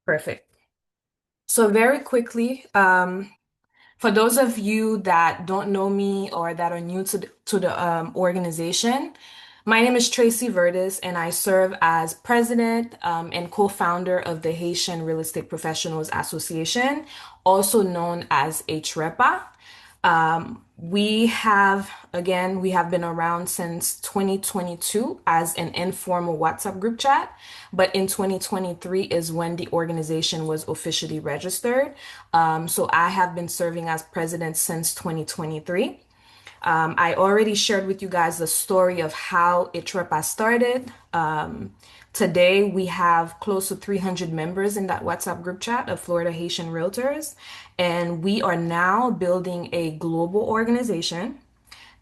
Perfect. So very quickly, for those of you that don't know me or that are new to the organization, my name is Tracy Vertus, and I serve as president and co-founder of the Haitian Real Estate Professionals Association, also known as HREPA. We have been around since 2022 as an informal WhatsApp group chat, but in 2023 is when the organization was officially registered. So I have been serving as president since 2023. I already shared with you guys the story of how HREPA started. Today, we have close to 300 members in that WhatsApp group chat of Florida Haitian Realtors, and we are now building a global organization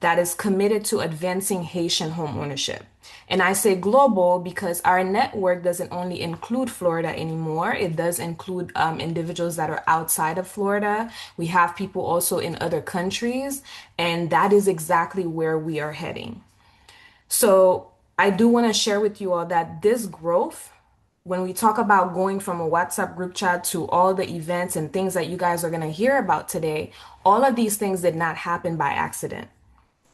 that is committed to advancing Haitian home ownership. And I say global because our network doesn't only include Florida anymore. It does include individuals that are outside of Florida. We have people also in other countries, and that is exactly where we are heading. So I do want to share with you all that this growth, when we talk about going from a WhatsApp group chat to all the events and things that you guys are going to hear about today, all of these things did not happen by accident.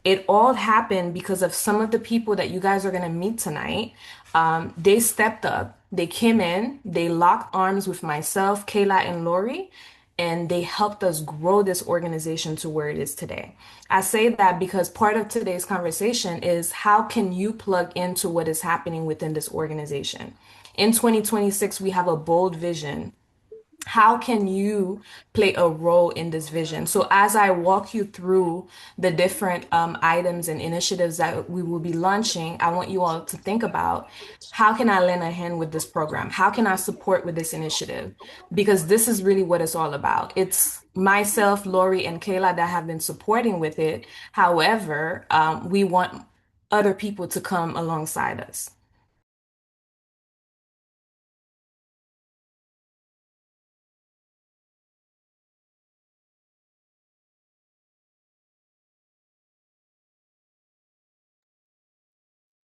It all happened because of some of the people that you guys are going to meet tonight. They stepped up, they came in, they locked arms with myself, Kayla, and Lori, and they helped us grow this organization to where it is today. I say that because part of today's conversation is how can you plug into what is happening within this organization? In 2026, we have a bold vision. How can you play a role in this vision? So, as I walk you through the different items and initiatives that we will be launching, I want you all to think about how can I lend a hand with this program? How can I support with this initiative? Because this is really what it's all about. It's myself, Lori, and Kayla that have been supporting with it. However, we want other people to come alongside us.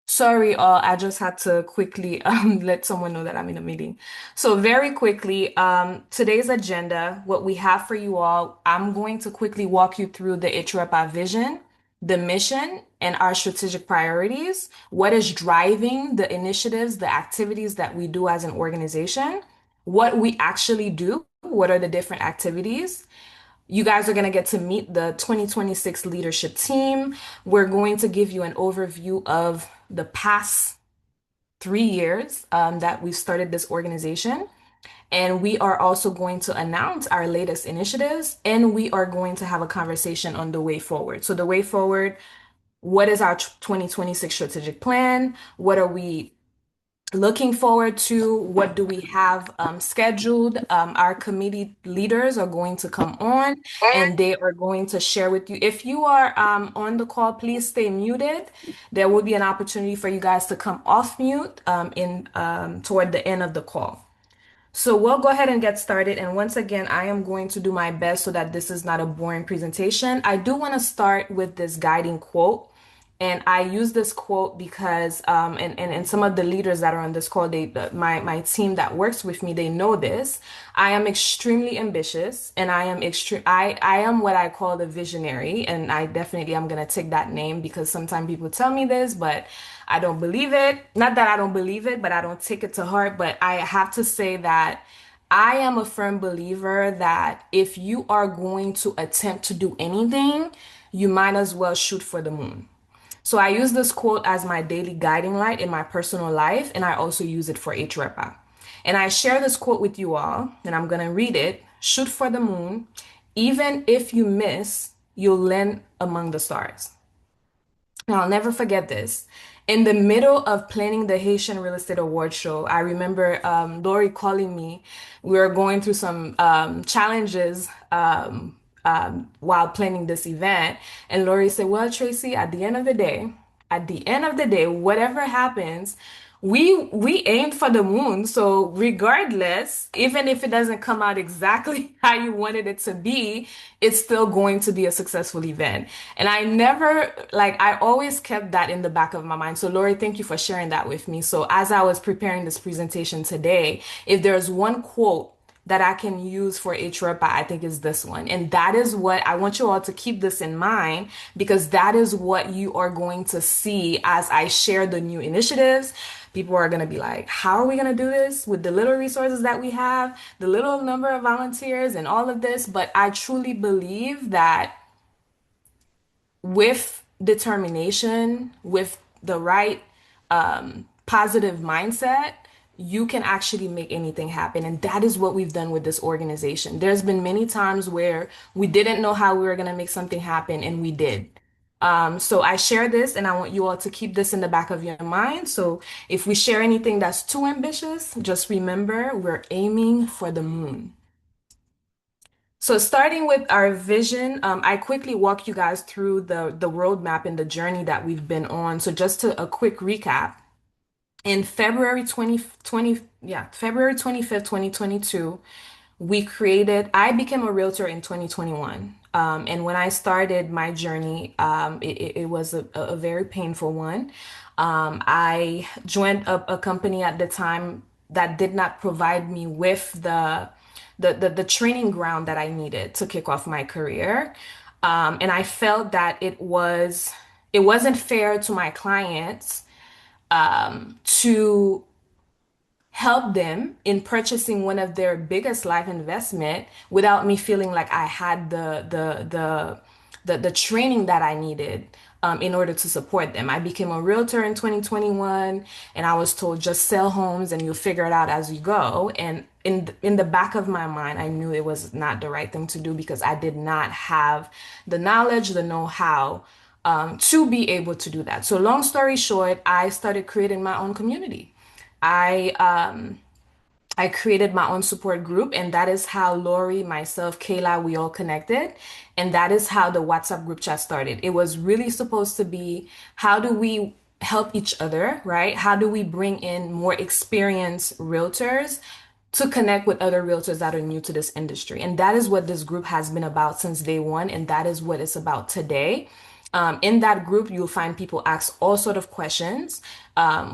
Sorry, I just had to quickly let someone know that I'm in a meeting. So very quickly, today's agenda, what we have for you all, I'm going to quickly walk you through the HREPA vision, the mission, and our strategic priorities. What is driving the initiatives, the activities that we do as an organization, what we actually do, what are the different activities, you guys are going to get to meet the 2026 leadership team. We're going to give you an overview of the past 3 years that we've started this organization. And we are also going to announce our latest initiatives, and we are going to have a conversation on the way forward. So, the way forward, what is our 2026 strategic plan? What are we looking forward to? What do we have scheduled? Our committee leaders are going to come on and they are going to share with you. If you are on the call, please stay muted. There will be an opportunity for you guys to come off mute in toward the end of the call. So we'll go ahead and get started. And once again, I am going to do my best so that this is not a boring presentation. I do want to start with this guiding quote. And I use this quote because, and some of the leaders that are on this call, my team that works with me, they know this. I am extremely ambitious, and I am what I call the visionary, and I definitely am gonna take that name because sometimes people tell me this, but I don't believe it. Not that I don't believe it, but I don't take it to heart. But I have to say that I am a firm believer that if you are going to attempt to do anything, you might as well shoot for the moon. So I use this quote as my daily guiding light in my personal life, and I also use it for HREPA. And I share this quote with you all, and I'm going to read it. Shoot for the moon. Even if you miss, you'll land among the stars. Now, I'll never forget this. In the middle of planning the Haitian Real Estate Award show, I remember Lori calling me. We were going through some challenges while planning this event. And Lori said, well, Tracy, at the end of the day, whatever happens, we aimed for the moon, so regardless, even if it doesn't come out exactly how you wanted it to be, it's still going to be a successful event. And I never, like, I always kept that in the back of my mind. So Lori, thank you for sharing that with me. So as I was preparing this presentation today, if there's one quote that I can use for HREPA, I think is this one. And that is what I want you all to keep this in mind, because that is what you are going to see as I share the new initiatives. People are going to be like, how are we going to do this with the little resources that we have, the little number of volunteers and all of this? But I truly believe that with determination, with the right positive mindset, you can actually make anything happen. And that is what we've done with this organization. There's been many times where we didn't know how we were going to make something happen, and we did. So I share this, and I want you all to keep this in the back of your mind. So if we share anything that's too ambitious, just remember we're aiming for the moon. So starting with our vision, I quickly walk you guys through the roadmap and the journey that we've been on. So just to a quick recap, in February 25th, 2022, I became a realtor in 2021. And when I started my journey, it was a very painful one. I joined a company at the time that did not provide me with the training ground that I needed to kick off my career. And I felt that it wasn't fair to my clients to help them in purchasing one of their biggest life investment without me feeling like I had the training that I needed in order to support them. I became a realtor in 2021, and I was told just sell homes and you'll figure it out as you go. And in the back of my mind, I knew it was not the right thing to do because I did not have the knowledge, the know-how to be able to do that. So long story short, I started creating my own community. I I created my own support group, and that is how Lori, myself, Kayla, we all connected. And that is how the WhatsApp group chat started. It was really supposed to be, how do we help each other, right? How do we bring in more experienced realtors to connect with other realtors that are new to this industry? And that is what this group has been about since day one, and that is what it's about today. In that group, you'll find people ask all sort of questions.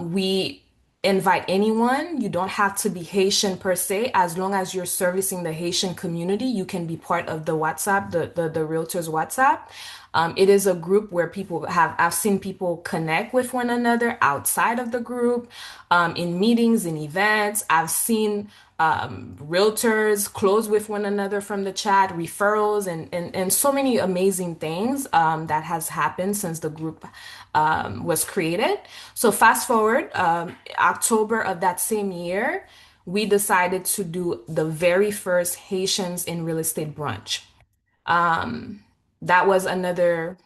We invite anyone. You don't have to be Haitian per se. As long as you're servicing the Haitian community, you can be part of the WhatsApp, the Realtors WhatsApp. It is a group where I've seen people connect with one another outside of the group, in meetings, in events. I've seen realtors close with one another from the chat, referrals, and so many amazing things that has happened since the group was created. So fast forward, October of that same year, we decided to do the very first Haitians in real estate brunch. That was another,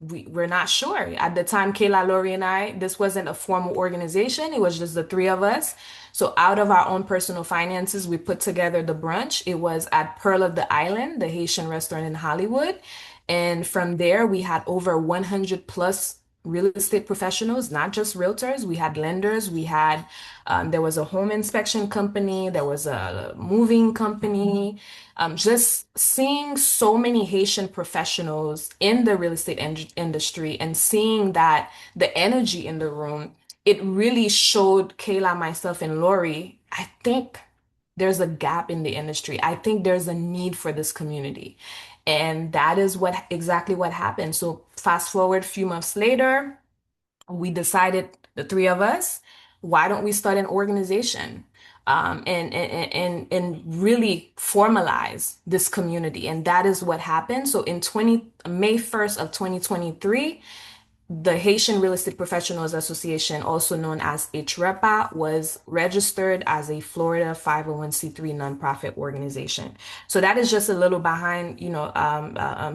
we're not sure. At the time, Kayla, Lori, and I, this wasn't a formal organization. It was just the three of us. So out of our own personal finances, we put together the brunch. It was at Pearl of the Island, the Haitian restaurant in Hollywood. And from there, we had over 100 plus real estate professionals, not just realtors. We had lenders. There was a home inspection company. There was a moving company. Just seeing so many Haitian professionals in the real estate industry and seeing that the energy in the room, it really showed Kayla, myself, and Lori, I think there's a gap in the industry. I think there's a need for this community. And that is exactly what happened. So fast forward a few months later, we decided, the three of us, why don't we start an organization, and really formalize this community? And that is what happened. So May 1st of 2023, the Haitian Real Estate Professionals Association, also known as HREPA, was registered as a Florida 501c3 nonprofit organization. So that is just a little behind,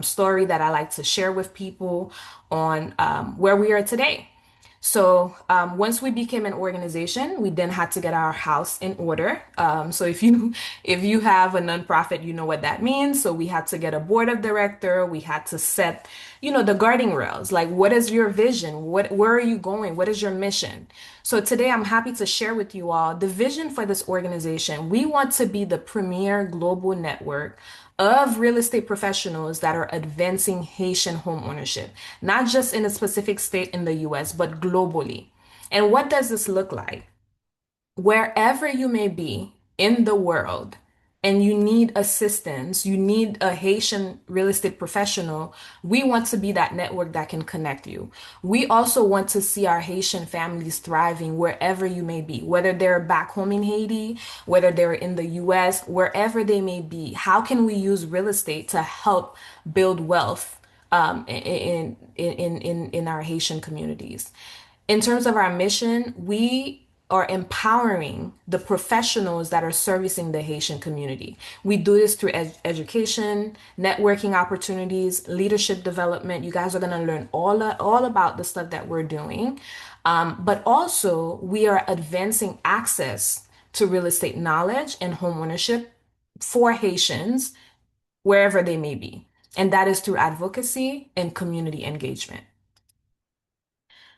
story that I like to share with people on where we are today. So once we became an organization, we then had to get our house in order. So if you have a nonprofit, you know what that means. So we had to get a board of director. We had to set, the guarding rails. Like, what is your vision? Where are you going? What is your mission? So today I'm happy to share with you all the vision for this organization. We want to be the premier global network of real estate professionals that are advancing Haitian home ownership, not just in a specific state in the US, but globally. And what does this look like? Wherever you may be in the world and you need assistance, you need a Haitian real estate professional, we want to be that network that can connect you. We also want to see our Haitian families thriving wherever you may be, whether they're back home in Haiti, whether they're in the US, wherever they may be. How can we use real estate to help build wealth in our Haitian communities? In terms of our mission, we are empowering the professionals that are servicing the Haitian community. We do this through education, networking opportunities, leadership development. You guys are going to learn all about the stuff that we're doing. But also, we are advancing access to real estate knowledge and home ownership for Haitians wherever they may be. And that is through advocacy and community engagement.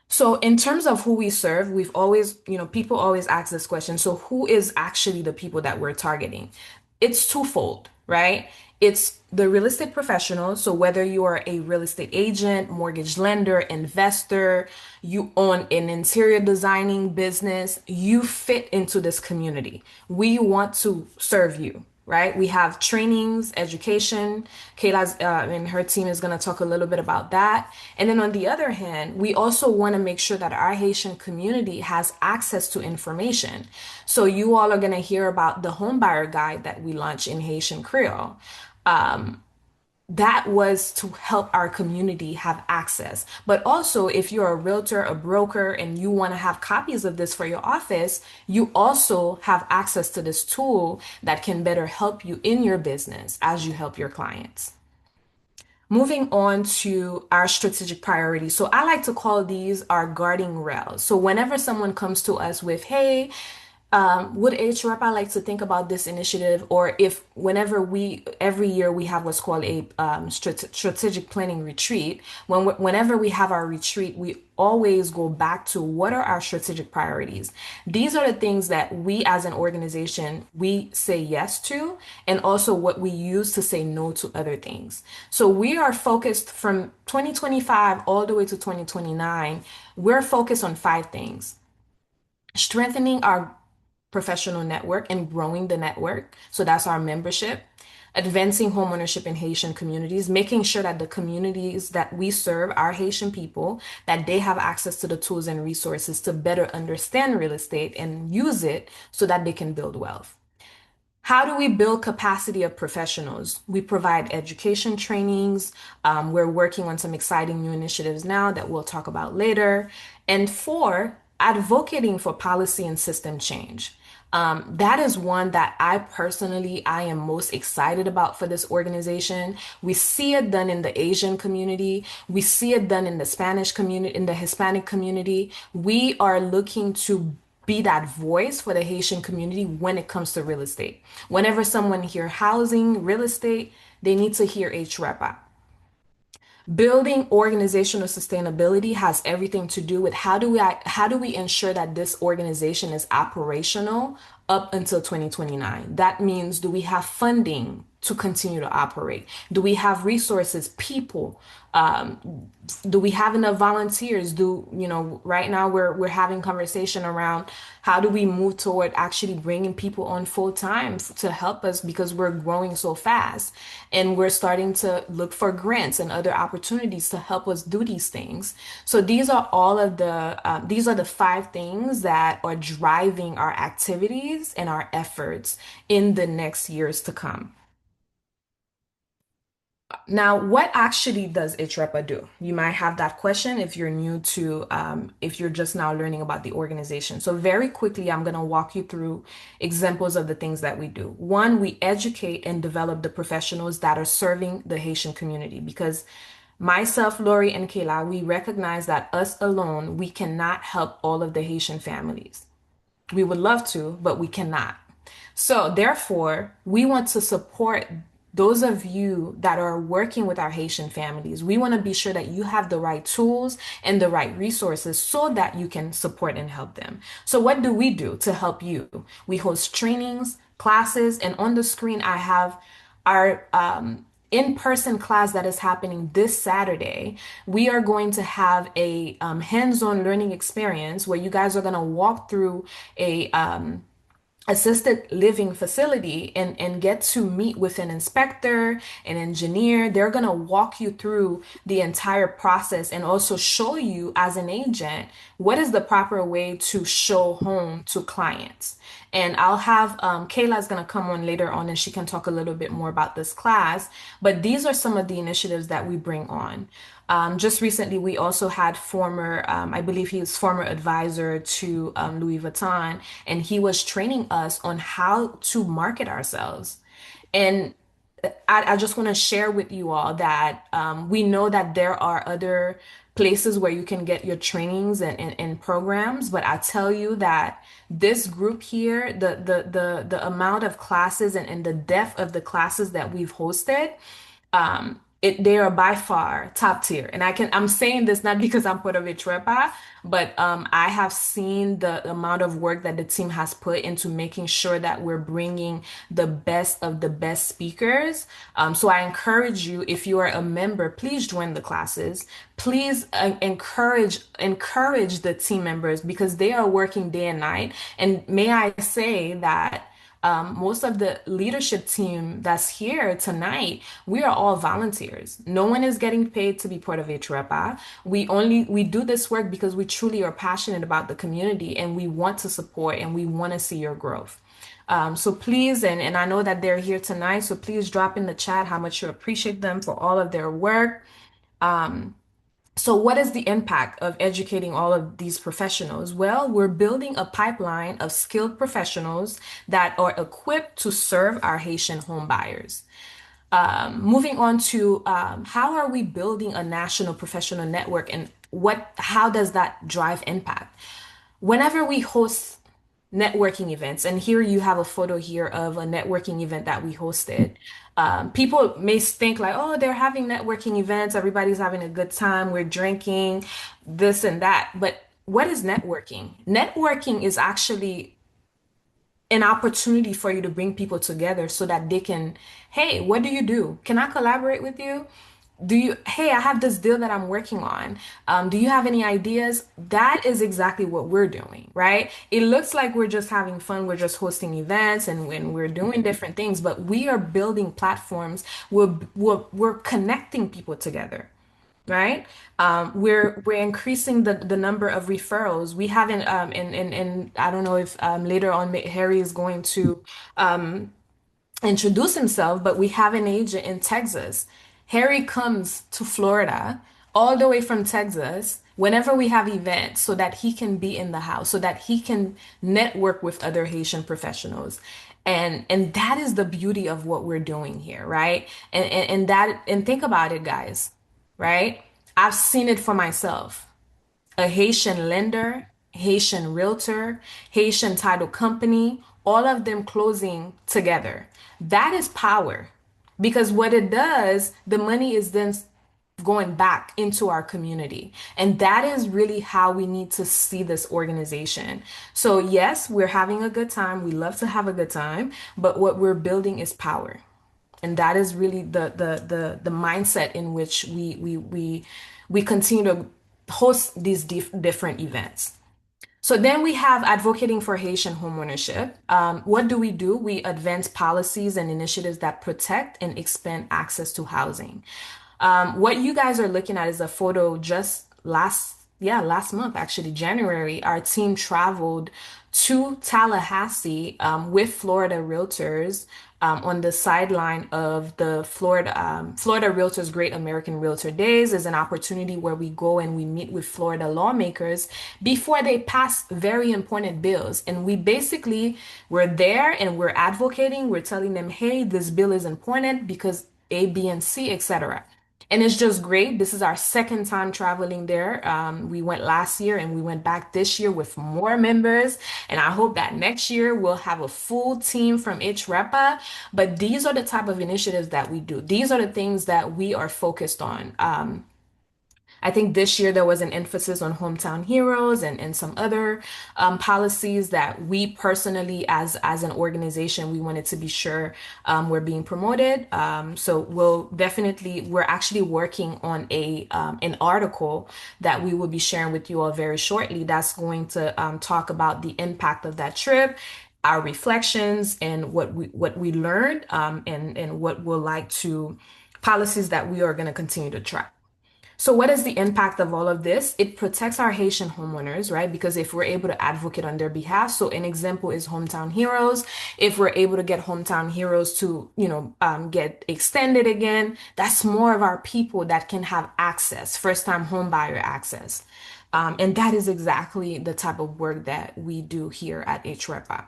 So, in terms of who we serve, we've always, people always ask this question. So, who is actually the people that we're targeting? It's twofold, right? It's the real estate professional. So, whether you are a real estate agent, mortgage lender, investor, you own an interior designing business, you fit into this community. We want to serve you, right? We have trainings, education. Kayla's and her team is going to talk a little bit about that. And then on the other hand, we also want to make sure that our Haitian community has access to information. So you all are going to hear about the home buyer guide that we launched in Haitian Creole. That was to help our community have access. But also, if you're a realtor, a broker, and you want to have copies of this for your office, you also have access to this tool that can better help you in your business as you help your clients. Moving on to our strategic priorities. So I like to call these our guarding rails. So whenever someone comes to us with, hey, would HREPA like to think about this initiative? Or if whenever every year we have what's called a strategic planning retreat, whenever we have our retreat, we always go back to what are our strategic priorities. These are the things that we as an organization, we say yes to, and also what we use to say no to other things. So we are focused from 2025 all the way to 2029. We're focused on five things: strengthening our professional network and growing the network. So that's our membership. Advancing homeownership in Haitian communities, making sure that the communities that we serve are Haitian people, that they have access to the tools and resources to better understand real estate and use it so that they can build wealth. How do we build capacity of professionals? We provide education trainings. We're working on some exciting new initiatives now that we'll talk about later. And four, advocating for policy and system change. That is one that I am most excited about for this organization. We see it done in the Asian community. We see it done in the Spanish community, in the Hispanic community. We are looking to be that voice for the Haitian community when it comes to real estate. Whenever someone hear housing, real estate, they need to hear HREPA. Building organizational sustainability has everything to do with how do we ensure that this organization is operational up until 2029. That means, do we have funding to continue to operate? Do we have resources, people? Do we have enough volunteers? Right now we're having conversation around how do we move toward actually bringing people on full time to help us because we're growing so fast, and we're starting to look for grants and other opportunities to help us do these things. So these are the five things that are driving our activities and our efforts in the next years to come. Now, what actually does HREPA do? You might have that question if you're if you're just now learning about the organization. So very quickly, I'm going to walk you through examples of the things that we do. One, we educate and develop the professionals that are serving the Haitian community because Myself, Lori, and Kayla, we recognize that us alone, we cannot help all of the Haitian families. We would love to, but we cannot. So, therefore, we want to support those of you that are working with our Haitian families. We want to be sure that you have the right tools and the right resources so that you can support and help them. So, what do we do to help you? We host trainings, classes, and on the screen, I have our in-person class that is happening this Saturday. We are going to have a hands-on learning experience where you guys are going to walk through a assisted living facility and get to meet with an inspector, an engineer. They're going to walk you through the entire process and also show you as an agent what is the proper way to show home to clients. And I'll have Kayla's going to come on later on and she can talk a little bit more about this class. But these are some of the initiatives that we bring on. Just recently, we also had I believe he was former advisor to Louis Vuitton, and he was training us on how to market ourselves. And I just want to share with you all that we know that there are other places where you can get your trainings and programs, but I tell you that this group here, the amount of classes and the depth of the classes that we've hosted, they are by far top tier. And I'm saying this not because I'm part of HREPA, but I have seen the amount of work that the team has put into making sure that we're bringing the best of the best speakers. So I encourage you, if you are a member, please join the classes. Please encourage the team members because they are working day and night. And may I say that most of the leadership team that's here tonight, we are all volunteers. No one is getting paid to be part of HREPA. We do this work because we truly are passionate about the community and we want to support and we want to see your growth. So please, and I know that they're here tonight, so please drop in the chat how much you appreciate them for all of their work. So, what is the impact of educating all of these professionals? Well, we're building a pipeline of skilled professionals that are equipped to serve our Haitian home buyers. Moving on to how are we building a national professional network and how does that drive impact? Whenever we host networking events, and here you have a photo here of a networking event that we hosted. People may think like, oh, they're having networking events, everybody's having a good time, we're drinking, this and that. But what is networking? Networking is actually an opportunity for you to bring people together so that they can, hey, what do you do? Can I collaborate with you? Hey, I have this deal that I'm working on. Do you have any ideas? That is exactly what we're doing, right? It looks like we're just having fun. We're just hosting events and when we're doing different things, but we are building platforms. We're connecting people together, right? We're increasing the number of referrals. We haven't and I don't know if later on Harry is going to introduce himself, but we have an agent in Texas. Harry comes to Florida all the way from Texas whenever we have events so that he can be in the house, so that he can network with other Haitian professionals. And that is the beauty of what we're doing here, right? And think about it, guys, right? I've seen it for myself. A Haitian lender, Haitian realtor, Haitian title company, all of them closing together. That is power because what it does, the money is then going back into our community. And that is really how we need to see this organization. So, yes, we're having a good time. We love to have a good time, but what we're building is power. And that is really the mindset in which we continue to host these different events. So then we have advocating for Haitian homeownership. What do? We advance policies and initiatives that protect and expand access to housing. What you guys are looking at is a photo just last month, actually, January. Our team traveled to Tallahassee with Florida Realtors on the sideline of the Florida Realtors Great American Realtor Days is an opportunity where we go and we meet with Florida lawmakers before they pass very important bills. And we're there and we're advocating, we're telling them, hey, this bill is important because A, B, and C, etc. And it's just great. This is our second time traveling there. We went last year and we went back this year with more members. And I hope that next year we'll have a full team from HREPA. But these are the type of initiatives that we do. These are the things that we are focused on. I think this year there was an emphasis on hometown heroes and some other policies that we personally, as an organization, we wanted to be sure were being promoted. So we're actually working on an article that we will be sharing with you all very shortly. That's going to talk about the impact of that trip, our reflections, and what we learned, and what we'll like to policies that we are going to continue to track. So, what is the impact of all of this? It protects our Haitian homeowners, right? Because if we're able to advocate on their behalf, so an example is Hometown Heroes. If we're able to get Hometown Heroes to, get extended again, that's more of our people that can have access, first-time home buyer access. And that is exactly the type of work that we do here at HREPA.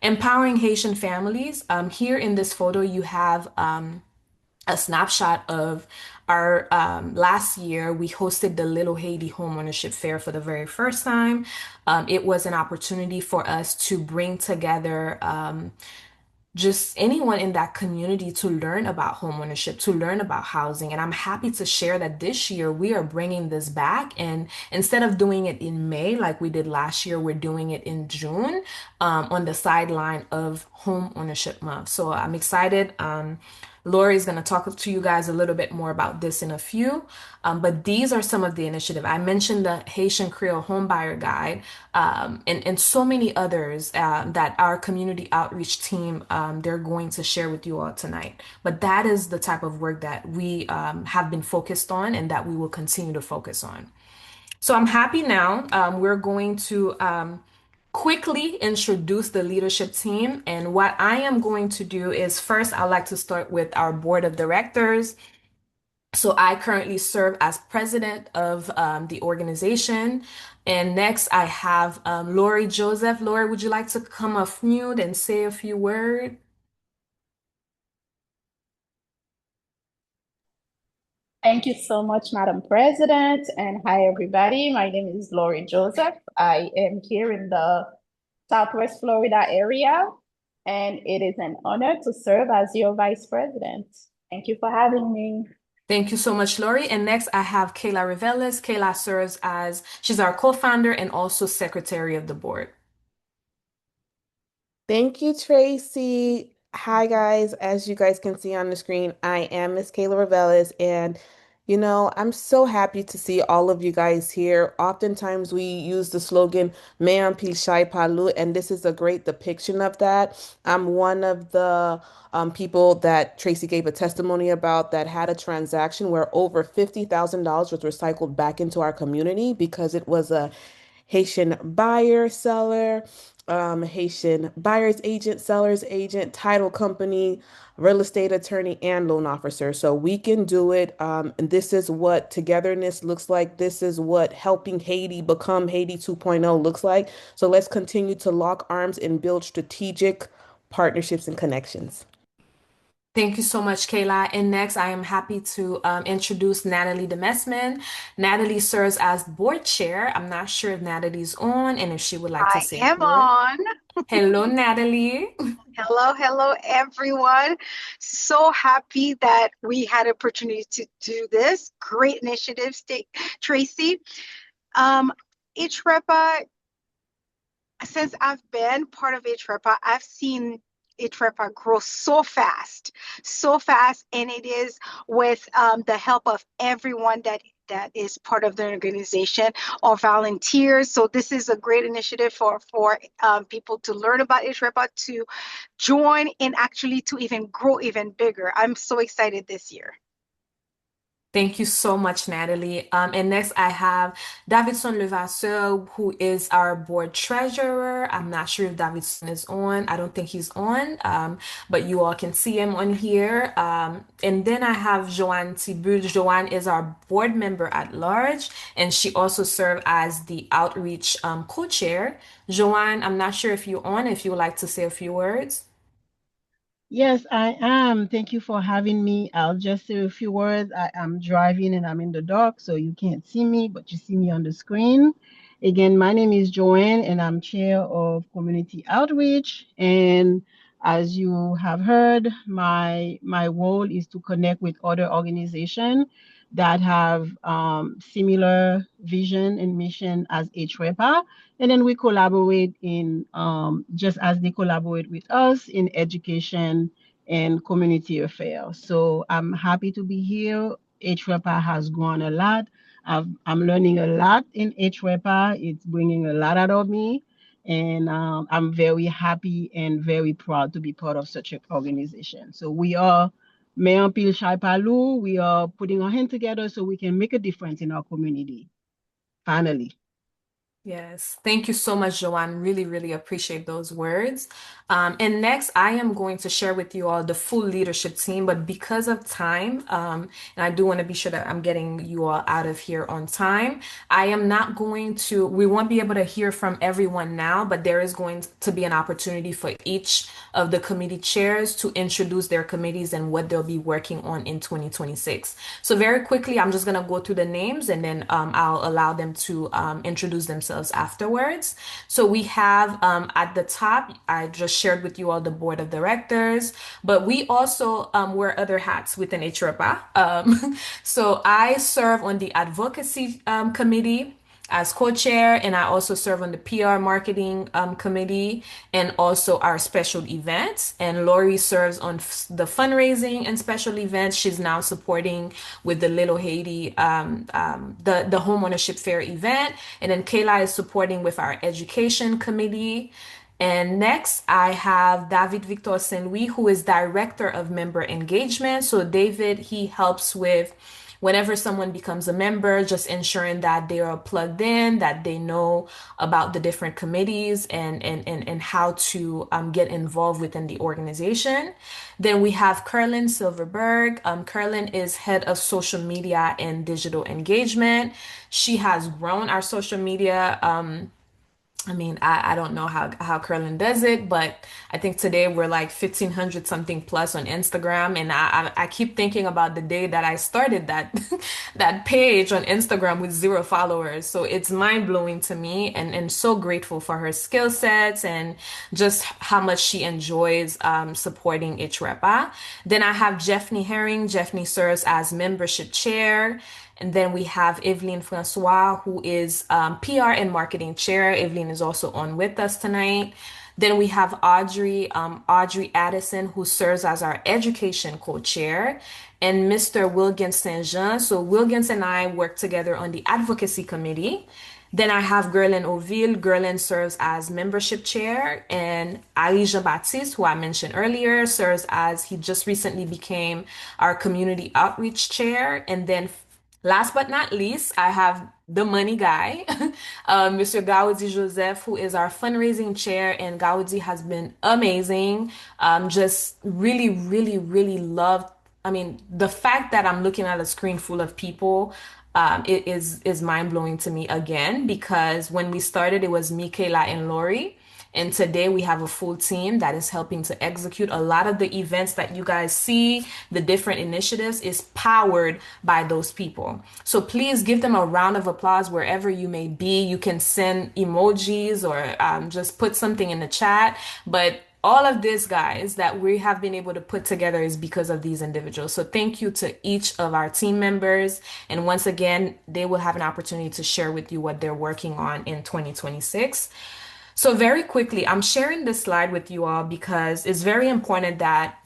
Empowering Haitian families. Here in this photo, you have a snapshot of our last year. We hosted the Little Haiti Homeownership Fair for the very first time. It was an opportunity for us to bring together just anyone in that community to learn about homeownership, to learn about housing. And I'm happy to share that this year we are bringing this back. And instead of doing it in May like we did last year, we're doing it in June, on the sideline of Home Ownership Month. So I'm excited. Lori is going to talk to you guys a little bit more about this in a few. But these are some of the initiative. I mentioned the Haitian Creole Homebuyer Guide, and so many others that our community outreach team, they're going to share with you all tonight. But that is the type of work that we have been focused on and that we will continue to focus on. So I'm happy now. We're going to quickly introduce the leadership team. And what I am going to do is first, I'd like to start with our board of directors. So I currently serve as president of the organization. And next, I have Lori Joseph. Lori, would you like to come off mute and say a few words? Thank you so much, Madam President, and hi, everybody. My name is Lori Joseph. I am here in the Southwest Florida area, and it is an honor to serve as your Vice President. Thank you for having me. Thank you so much, Lori. And next, I have Kayla Reveles. Kayla serves as, she's our co-founder and also secretary of the board. Thank you, Tracy. Hi, guys. As you guys can see on the screen, I am Miss Kayla Reveles, and I'm so happy to see all of you guys here. Oftentimes, we use the slogan "Me en pile chai palu," and this is a great depiction of that. I'm one of the people that Tracy gave a testimony about that had a transaction where over $50,000 was recycled back into our community because it was a Haitian buyer, seller, Haitian buyer's agent, seller's agent, title company, real estate attorney, and loan officer. So we can do it. And this is what togetherness looks like. This is what helping Haiti become Haiti 2.0 looks like. So let's continue to lock arms and build strategic partnerships and connections. Thank you so much, Kayla. And next, I am happy to introduce Natalie Demesman. Natalie serves as board chair. I'm not sure if Natalie's on and if she would like to I say a am few words. on. Hello, Natalie. Hello, hello, everyone. So happy that we had opportunity to do this. Great initiative, Tracy. Um, HREPA, since I've been part of HREPA, I've seen HREPA grow so fast, and it is with the help of everyone that is part of the organization or volunteers. So this is a great initiative for people to learn about HREPA, to join, and actually to even grow even bigger. I'm so excited this year. Thank you so much, Natalie. And next, I have Davidson Levasseur, who is our board treasurer. I'm not sure if Davidson is on. I don't think he's on, but you all can see him on here. And then I have Joanne Tibu. Joanne is our board member at large, and she also serves as the outreach co-chair. Joanne, I'm not sure if you're on, if you would like to say a few words. Yes, I am. Thank you for having me. I'll just say a few words. I am driving and I'm in the dark, so you can't see me, but you see me on the screen. Again, my name is Joanne, and I'm chair of community outreach. And as you have heard, my role is to connect with other organizations that have similar vision and mission as HREPA. And then we collaborate in, just as they collaborate with us in education and community affairs. So I'm happy to be here. HREPA has grown a lot. I'm learning a lot in HREPA. It's bringing a lot out of me. And I'm very happy and very proud to be part of such an organization. So we are Mayor Pil Shai Palu. We are putting our hand together so we can make a difference in our community. Finally. Yes, thank you so much, Joanne. Really, really appreciate those words. And next, I am going to share with you all the full leadership team, but because of time, and I do want to be sure that I'm getting you all out of here on time, I am not going to, we won't be able to hear from everyone now, but there is going to be an opportunity for each of the committee chairs to introduce their committees and what they'll be working on in 2026. So very quickly, I'm just going to go through the names and then I'll allow them to introduce themselves afterwards. So we have at the top, I just shared with you all the board of directors, but we also wear other hats within HREPA. So I serve on the advocacy committee as co-chair, and I also serve on the PR marketing committee and also our special events. And Lori serves on the fundraising and special events. She's now supporting with the Little Haiti, the homeownership fair event. And then Kayla is supporting with our education committee. And next, I have David Victor Saint Louis, who is Director of Member Engagement. So, David, he helps with whenever someone becomes a member, just ensuring that they are plugged in, that they know about the different committees and how to get involved within the organization. Then we have Curlin Silverberg. Curlin is head of social media and digital engagement. She has grown our social media. I mean, I don't know how Curlin does it, but I think today we're like 1,500 something plus on Instagram. And I keep thinking about the day that I started that that page on Instagram with 0 followers. So it's mind blowing to me and so grateful for her skill sets and just how much she enjoys supporting HREPA. Then I have Jeffney Herring. Jeffney serves as membership chair. And then we have Evelyn Francois, who is PR and marketing chair. Evelyn is also on with us tonight. Then we have Audrey Addison, who serves as our education co-chair, and Mr. Wilkins Saint Jean. So Wilkins and I work together on the advocacy committee. Then I have Gerlin Oville. Gerlin serves as membership chair, and Ali Jean-Baptiste, who I mentioned earlier, serves as he just recently became our community outreach chair. And then last but not least, I have the money guy, Mr. Gaudi Joseph, who is our fundraising chair, and Gaudi has been amazing. Just really, really, really loved. I mean, the fact that I'm looking at a screen full of people, it is mind blowing to me again because when we started, it was me, Kayla, and Lori. And today we have a full team that is helping to execute a lot of the events that you guys see, the different initiatives is powered by those people. So please give them a round of applause wherever you may be. You can send emojis or just put something in the chat. But all of this, guys, that we have been able to put together is because of these individuals. So thank you to each of our team members. And once again, they will have an opportunity to share with you what they're working on in 2026. So very quickly, I'm sharing this slide with you all because it's very important that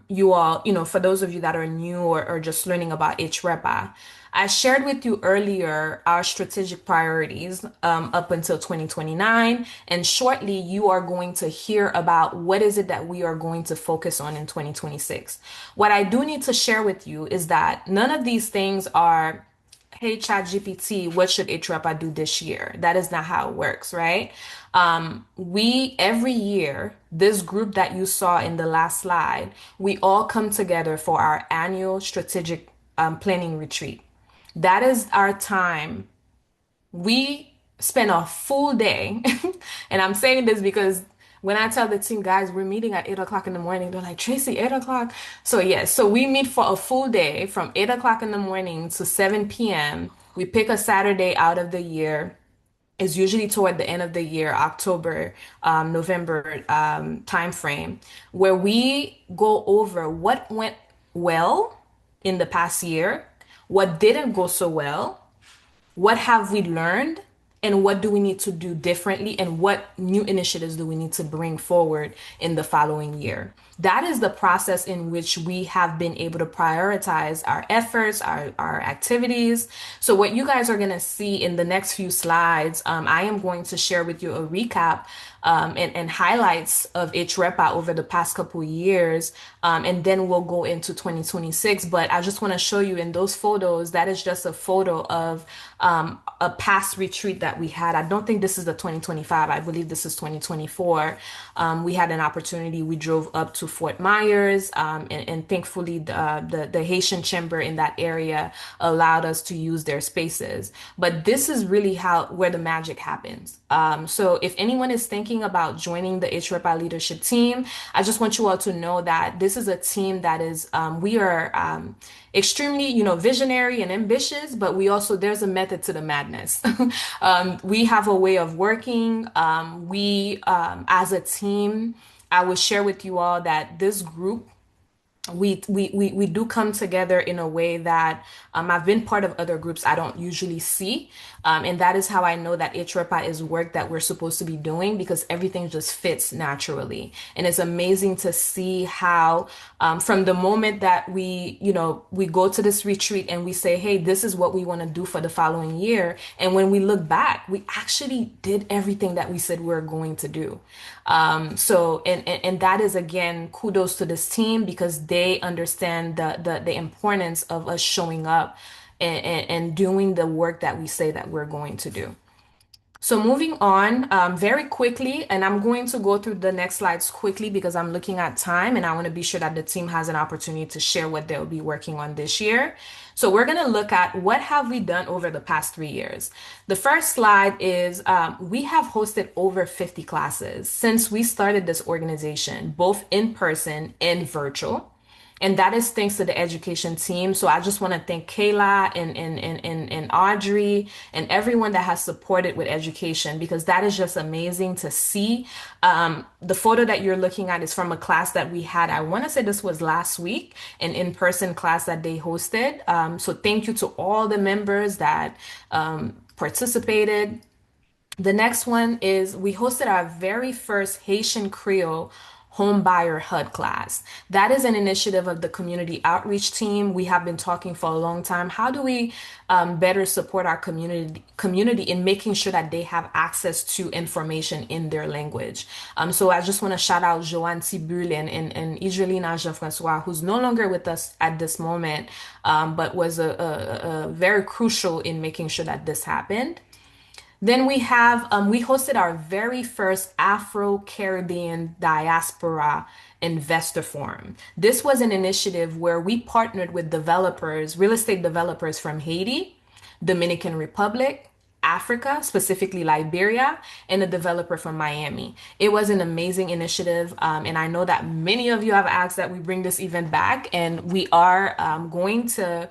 you all, for those of you that are new or just learning about HREPA, I shared with you earlier our strategic priorities up until 2029. And shortly, you are going to hear about what is it that we are going to focus on in 2026. What I do need to share with you is that none of these things are, hey, ChatGPT, what should HREPA do this year? That is not how it works, right? We every year, this group that you saw in the last slide, we all come together for our annual strategic planning retreat. That is our time. We spend a full day, and I'm saying this because When I tell the team, guys, we're meeting at 8 o'clock in the morning, they're like, Tracy, 8 o'clock. So yes, so we meet for a full day from 8 o'clock in the morning to 7 p.m. We pick a Saturday out of the year. It's usually toward the end of the year, October, November time frame, where we go over what went well in the past year, what didn't go so well, what have we learned, and what do we need to do differently, and what new initiatives do we need to bring forward in the following year. That is the process in which we have been able to prioritize our efforts, our activities. So what you guys are going to see in the next few slides, I am going to share with you a recap and highlights of HREPA over the past couple years. And then we'll go into 2026. But I just want to show you in those photos, that is just a photo of a past retreat that we had. I don't think this is the 2025. I believe this is 2024. We had an opportunity. We drove up to Fort Myers, and thankfully the Haitian chamber in that area allowed us to use their spaces. But this is really how where the magic happens. So if anyone is thinking about joining the HREPA leadership team, I just want you all to know that this is a team that is we are extremely, visionary and ambitious, but we also, there's a method to the madness. We have a way of working. As a team, I will share with you all that this group, we do come together in a way that I've been part of other groups I don't usually see. And that is how I know that HREPA is work that we're supposed to be doing, because everything just fits naturally. And it's amazing to see how from the moment that we go to this retreat and we say, hey, this is what we want to do for the following year. And when we look back, we actually did everything that we said we we're going to do. And that is, again, kudos to this team, because they understand the importance of us showing up and doing the work that we say that we're going to do. So moving on very quickly, and I'm going to go through the next slides quickly because I'm looking at time and I want to be sure that the team has an opportunity to share what they'll be working on this year. So we're going to look at what have we done over the past 3 years. The first slide is we have hosted over 50 classes since we started this organization, both in person and virtual. And that is thanks to the education team. So I just want to thank Kayla and Audrey and everyone that has supported with education, because that is just amazing to see. The photo that you're looking at is from a class that we had. I want to say this was last week, an in-person class that they hosted. So thank you to all the members that participated. The next one is we hosted our very first Haitian Creole home buyer HUD class. That is an initiative of the community outreach team. We have been talking for a long time. How do we better support our community in making sure that they have access to information in their language? So I just want to shout out Joanne Tibul and Igelina Jean-Francois, who's no longer with us at this moment, but was a very crucial in making sure that this happened. Then we hosted our very first Afro-Caribbean Diaspora Investor Forum. This was an initiative where we partnered with developers, real estate developers from Haiti, Dominican Republic, Africa, specifically Liberia, and a developer from Miami. It was an amazing initiative, and I know that many of you have asked that we bring this event back, and we are going to,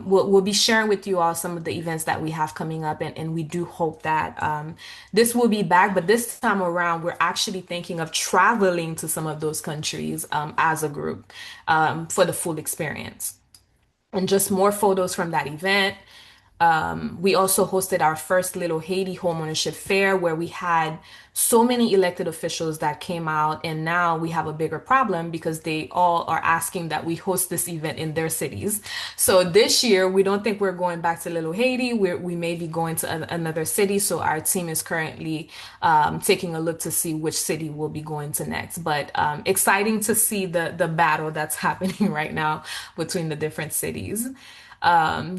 we'll be sharing with you all some of the events that we have coming up, and we do hope that this will be back, but this time around, we're actually thinking of traveling to some of those countries as a group for the full experience. And just more photos from that event. We also hosted our first Little Haiti homeownership fair, where we had so many elected officials that came out, and now we have a bigger problem because they all are asking that we host this event in their cities. So this year, we don't think we're going back to Little Haiti. We may be going to another city. So our team is currently taking a look to see which city we'll be going to next. But exciting to see the battle that's happening right now between the different cities.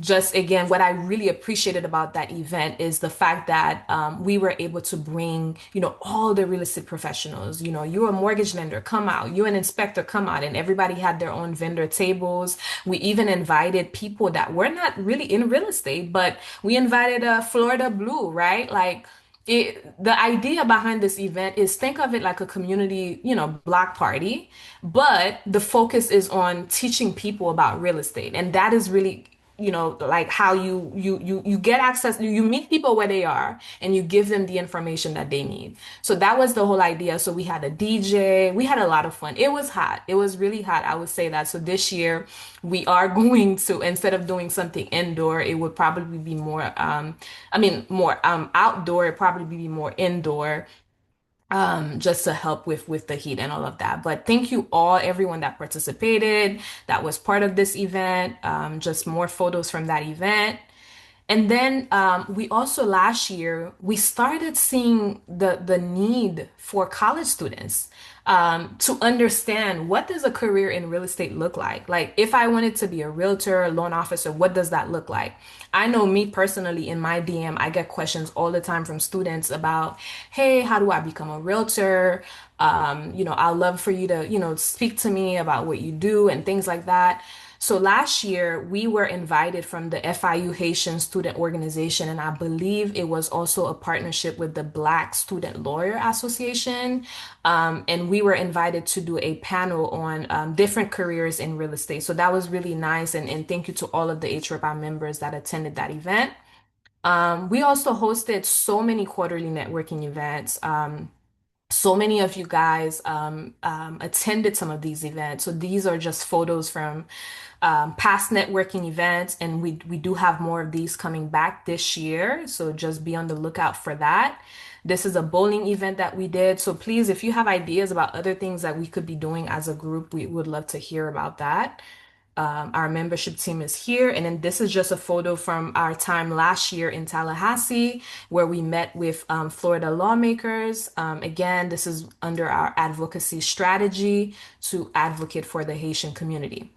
Just again, what I really appreciated about that event is the fact that we were able to bring, all the real estate professionals. You're a mortgage lender, come out. You're an inspector, come out. And everybody had their own vendor tables. We even invited people that were not really in real estate, but we invited Florida Blue, right? Like the idea behind this event is think of it like a community, block party, but the focus is on teaching people about real estate. And that is really, like how you get access, you meet people where they are and you give them the information that they need. So that was the whole idea. So we had a DJ, we had a lot of fun. It was hot. It was really hot. I would say that. So this year we are going to, instead of doing something indoor, it would probably be more, more outdoor. It'd probably be more indoor, just to help with the heat and all of that. But thank you all, everyone that participated, that was part of this event. Just more photos from that event. And then we also last year we started seeing the need for college students to understand what does a career in real estate look like. Like if I wanted to be a realtor, a loan officer, what does that look like? I know me personally in my DM, I get questions all the time from students about, hey, how do I become a realtor? I'd love for you to, speak to me about what you do and things like that. So last year, we were invited from the FIU Haitian Student Organization, and I believe it was also a partnership with the Black Student Lawyer Association. And we were invited to do a panel on different careers in real estate. So that was really nice. And thank you to all of the HREPA members that attended that event. We also hosted so many quarterly networking events. So many of you guys attended some of these events. So these are just photos from past networking events, and we do have more of these coming back this year. So just be on the lookout for that. This is a bowling event that we did. So please, if you have ideas about other things that we could be doing as a group, we would love to hear about that. Our membership team is here. And then this is just a photo from our time last year in Tallahassee, where we met with Florida lawmakers. Again, this is under our advocacy strategy to advocate for the Haitian community.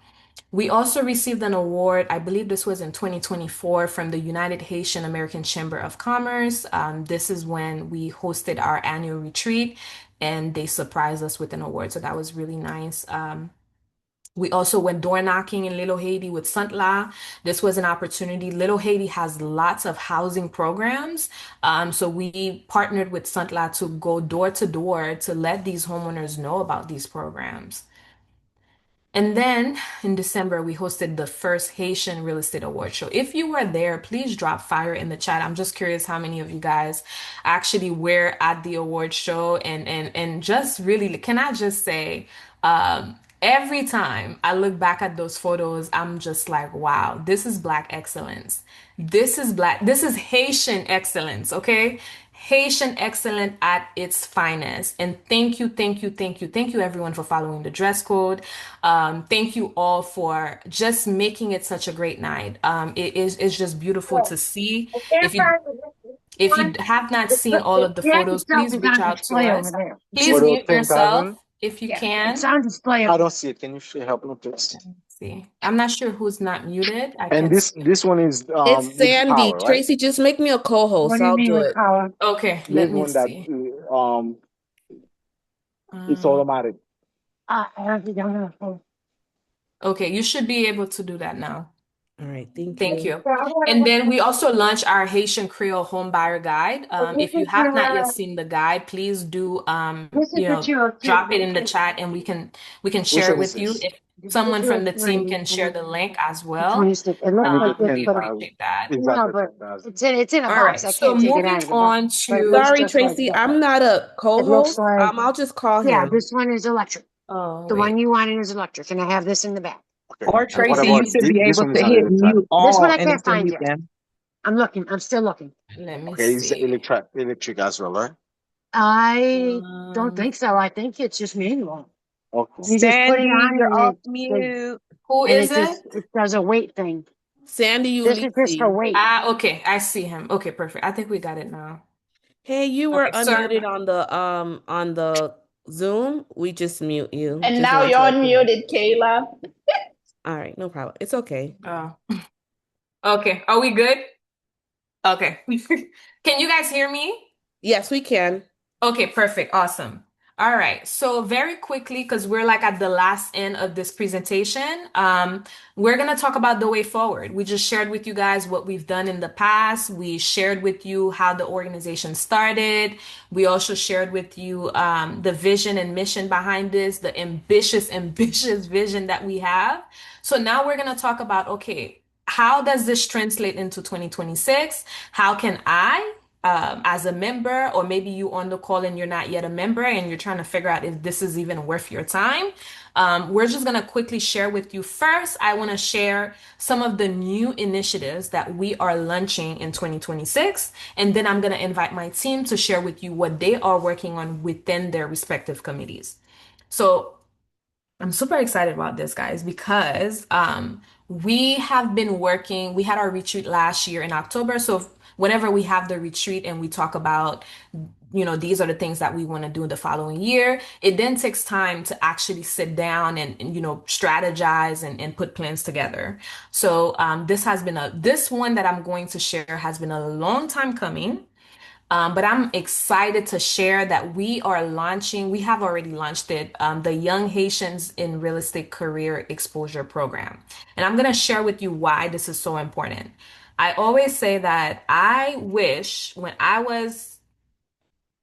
We also received an award, I believe this was in 2024, from the United Haitian American Chamber of Commerce. This is when we hosted our annual retreat and they surprised us with an award. So that was really nice. We also went door knocking in Little Haiti with Suntla. This was an opportunity. Little Haiti has lots of housing programs. So we partnered with Suntla to go door to door to let these homeowners know about these programs. And then in December, we hosted the first Haitian Real Estate Award Show. If you were there, please drop fire in the chat. I'm just curious how many of you guys actually were at the award show and just really, can I just say, every time I look back at those photos, I'm just like, wow, this is Black excellence. This is Haitian excellence, okay? Haitian excellence at its finest. And thank you, thank you, thank you, thank you everyone for following the dress code. Thank you all for just making it such a great night. It's just beautiful to see. If you if you have not seen all of the The photos, itself please is reach on out to display over us. there. Please Photo mute yourself 10,000. if you Yeah, it's can. on display. I don't see it. Can you help me, please? Let's see. I'm not sure who's not muted. I And can this see. this one is It's with Sandy. power, right? Tracy, just make me a What co-host. do you I'll mean do with it. power? Okay, let This me one that see. it's Um, automatic. I don't think I'm gonna phone. okay, you should be able to do that now. All right, thank Thank you. you. And then we also launched our Haitian Creole home buyer guide. If you have not yet seen the guide, please do This is the 202. drop it in the chat and we can Which share it one is with you. this? If This is the someone from the team 203 can share and the link as the well, 26. It looks And it's like a this, we but 10,000. appreciate that. It's no, at but 10,000. it's in a All box. right. I So can't take it out moving of the box, on but it looks to Sorry, just like Tracy, this. I'm not a It looks co-host. like, I'll just call yeah, him. this one is electric. oh The one wait. you wanted is electric, and I have this in the back. Okay. Or And what Okay, Tracy, let you about me should see. be this able one to is on hit electric. mute This one all I and can't it's a find mute yet. then. I'm looking. I'm still looking. Let me Okay, it's see. electric as well, right? I don't Um, think so. I think it's just manual. Okay. You just put it Sandy, on you're and off it mute. who and is it just it? it does a weight thing. Sandy This is just for Ulisi. weight. Ah, okay, I see him. Okay, perfect. I think we got it now. Hey, you were Okay, sorry unmuted about on the Zoom. We just mute you. And Just now wanted you're to let you know. unmuted, Kayla. All right, no problem. It's okay. Oh, okay. Are we good? Okay. Can you guys hear me? Yes, we can. Okay, perfect. Awesome. All right. So very quickly, because we're like at the last end of this presentation, we're gonna talk about the way forward. We just shared with you guys what we've done in the past. We shared with you how the organization started. We also shared with you the vision and mission behind this, the ambitious, ambitious vision that we have. So now we're gonna talk about, okay, how does this translate into 2026? How can I as a member, or maybe you on the call and you're not yet a member and you're trying to figure out if this is even worth your time. We're just going to quickly share with you first. I want to share some of the new initiatives that we are launching in 2026. And then I'm going to invite my team to share with you what they are working on within their respective committees. So I'm super excited about this, guys, because we have been working. We had our retreat last year in October. So whenever we have the retreat and we talk about, these are the things that we want to do the following year, it then takes time to actually sit down and strategize and put plans together. So this one that I'm going to share has been a long time coming. But I'm excited to share that we have already launched it, the Young Haitians in Real Estate Career Exposure Program. And I'm going to share with you why this is so important. I always say that I wish when I was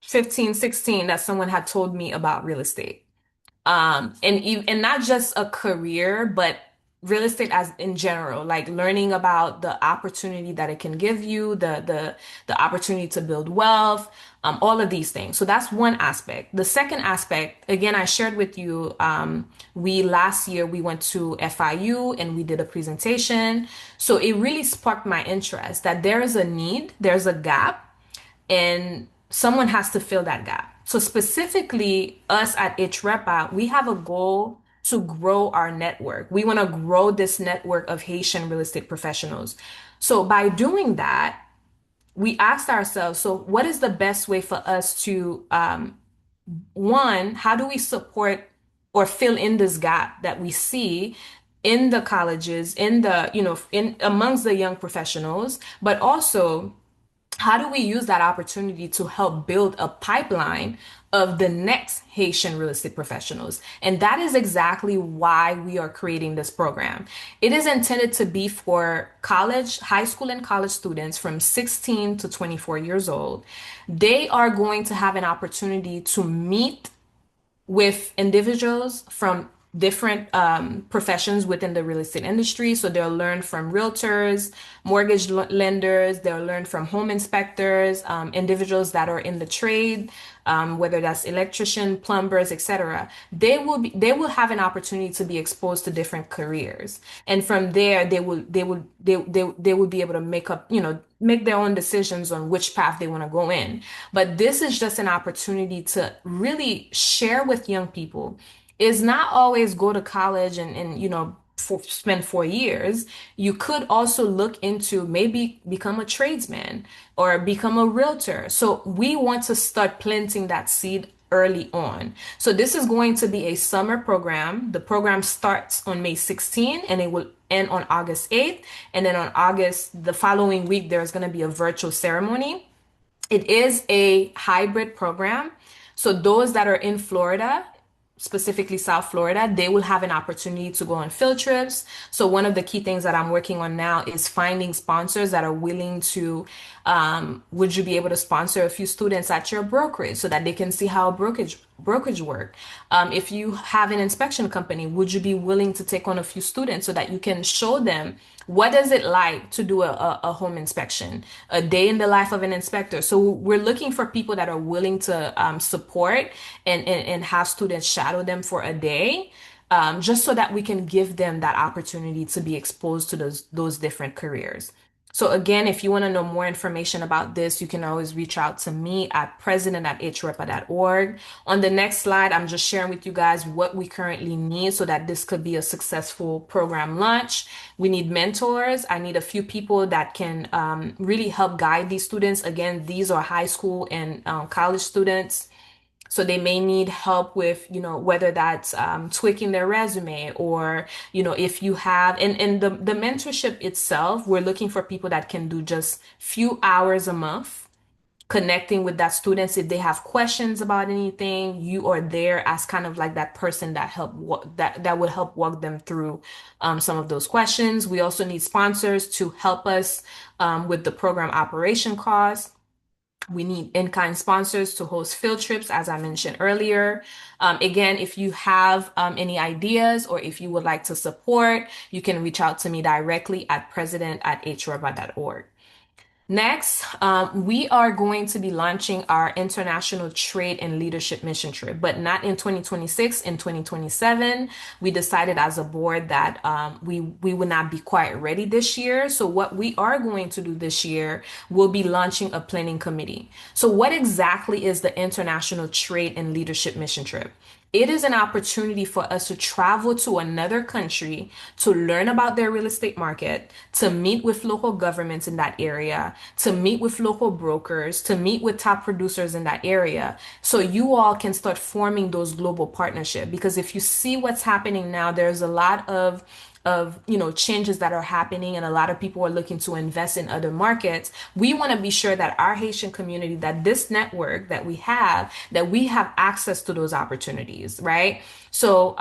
15, 16, that someone had told me about real estate. And not just a career, but real estate as in general, like learning about the opportunity that it can give you, the opportunity to build wealth, all of these things. So that's one aspect. The second aspect, again, I shared with you, we last year we went to FIU and we did a presentation. So it really sparked my interest that there is a need, there's a gap, and someone has to fill that gap. So specifically, us at HREPA, we have a goal to grow our network. We want to grow this network of Haitian real estate professionals. So by doing that, we asked ourselves, so what is the best way for us to, one, how do we support or fill in this gap that we see in the colleges, in in amongst the young professionals, but also how do we use that opportunity to help build a pipeline of the next Haitian real estate professionals? And that is exactly why we are creating this program. It is intended to be for high school and college students from 16 to 24 years old. They are going to have an opportunity to meet with individuals from different professions within the real estate industry. So they'll learn from realtors, lenders, they'll learn from home inspectors, individuals that are in the trade, whether that's electrician, plumbers, etc. They will have an opportunity to be exposed to different careers, and from there they will be able to make their own decisions on which path they want to go in. But this is just an opportunity to really share with young people. Is not always go to college and spend 4 years. You could also look into maybe become a tradesman or become a realtor. So we want to start planting that seed early on. So this is going to be a summer program. The program starts on May 16 and it will end on August 8th. And then on August, the following week, there's going to be a virtual ceremony. It is a hybrid program. So those that are in Florida, specifically South Florida, they will have an opportunity to go on field trips. So one of the key things that I'm working on now is finding sponsors that are willing to, would you be able to sponsor a few students at your brokerage so that they can see how brokerage work? If you have an inspection company, would you be willing to take on a few students so that you can show them what does it like to do a home inspection, a day in the life of an inspector? So we're looking for people that are willing to support and have students shadow them for a day, just so that we can give them that opportunity to be exposed to those different careers. So again, if you want to know more information about this, you can always reach out to me at president@hrepa.org. On the next slide, I'm just sharing with you guys what we currently need so that this could be a successful program launch. We need mentors. I need a few people that can really help guide these students. Again, these are high school and college students. So they may need help with, whether that's tweaking their resume or, if you have, and the mentorship itself, we're looking for people that can do just few hours a month connecting with that students if they have questions about anything. You are there as kind of like that person that that will help walk them through some of those questions. We also need sponsors to help us with the program operation costs. We need in-kind sponsors to host field trips, as I mentioned earlier. Again, if you have any ideas or if you would like to support, you can reach out to me directly at president@hrepa.org. Next, we are going to be launching our International Trade and Leadership Mission Trip, but not in 2026, in 2027. We decided as a board that we would not be quite ready this year. So what we are going to do this year, we'll be launching a planning committee. So what exactly is the International Trade and Leadership Mission Trip? It is an opportunity for us to travel to another country to learn about their real estate market, to meet with local governments in that area, to meet with local brokers, to meet with top producers in that area. So you all can start forming those global partnerships. Because if you see what's happening now, there's a lot of changes that are happening, and a lot of people are looking to invest in other markets. We want to be sure that our Haitian community, that this network that we have access to those opportunities, right? So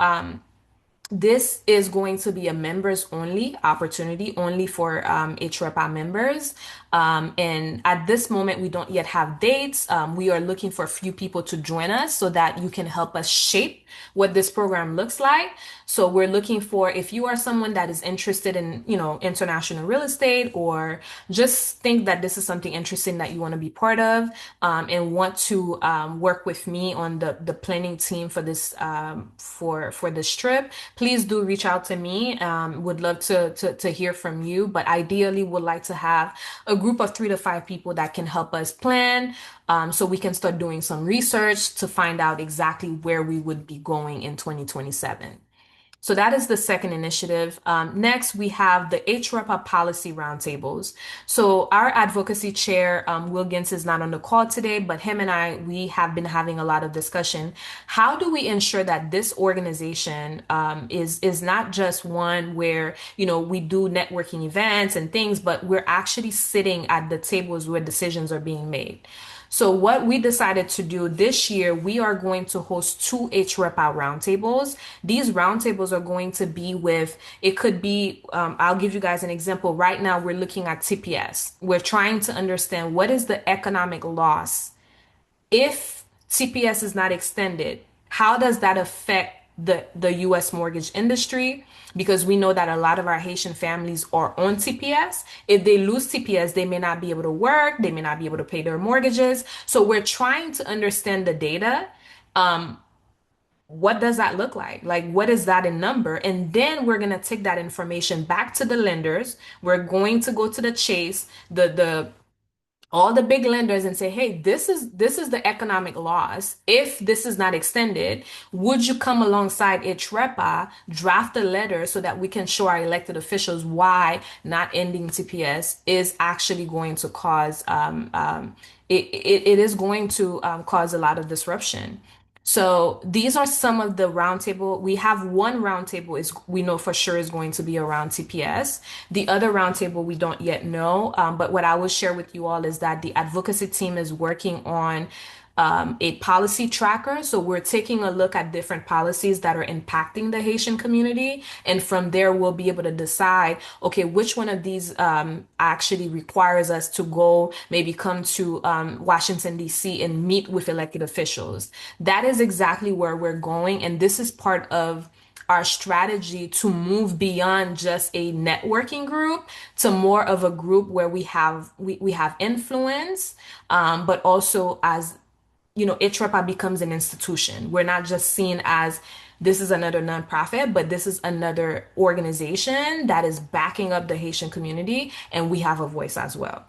this is going to be a members only opportunity, only for HREPA members. And at this moment, we don't yet have dates. We are looking for a few people to join us so that you can help us shape what this program looks like. So we're looking for, if you are someone that is interested in, international real estate, or just think that this is something interesting that you want to be part of, and want to work with me on the planning team for this for this trip, please do reach out to me. Would love to hear from you, but ideally would like to have a group of 3 to 5 people that can help us plan, so we can start doing some research to find out exactly where we would be going in 2027. So that is the second initiative. Next, we have the HREPA policy roundtables. So our advocacy chair, Will Gintz, is not on the call today, but him and I, we have been having a lot of discussion. How do we ensure that this organization is not just one where, we do networking events and things, but we're actually sitting at the tables where decisions are being made? So what we decided to do this year, we are going to host 2 HREPA roundtables. These roundtables are going to be with, it could be, I'll give you guys an example. Right now, we're looking at TPS. We're trying to understand what is the economic loss if TPS is not extended. How does that affect the US mortgage industry? Because we know that a lot of our Haitian families are on TPS. If they lose TPS, they may not be able to work, they may not be able to pay their mortgages. So we're trying to understand the data. What does that look like? Like, what is that in number? And then we're going to take that information back to the lenders. We're going to go to the Chase, the all the big lenders, and say, hey, this is the economic loss. If this is not extended, would you come alongside HREPA, draft a letter so that we can show our elected officials why not ending TPS is actually going to cause it is going to cause a lot of disruption. So these are some of the roundtable. We have one roundtable is we know for sure is going to be around TPS. The other roundtable we don't yet know. But what I will share with you all is that the advocacy team is working on a policy tracker. So we're taking a look at different policies that are impacting the Haitian community. And from there, we'll be able to decide, okay, which one of these actually requires us to go, maybe come to Washington, D.C. and meet with elected officials. That is exactly where we're going. And this is part of our strategy to move beyond just a networking group to more of a group where we have influence, but also as HREPA becomes an institution. We're not just seen as this is another nonprofit, but this is another organization that is backing up the Haitian community, and we have a voice as well.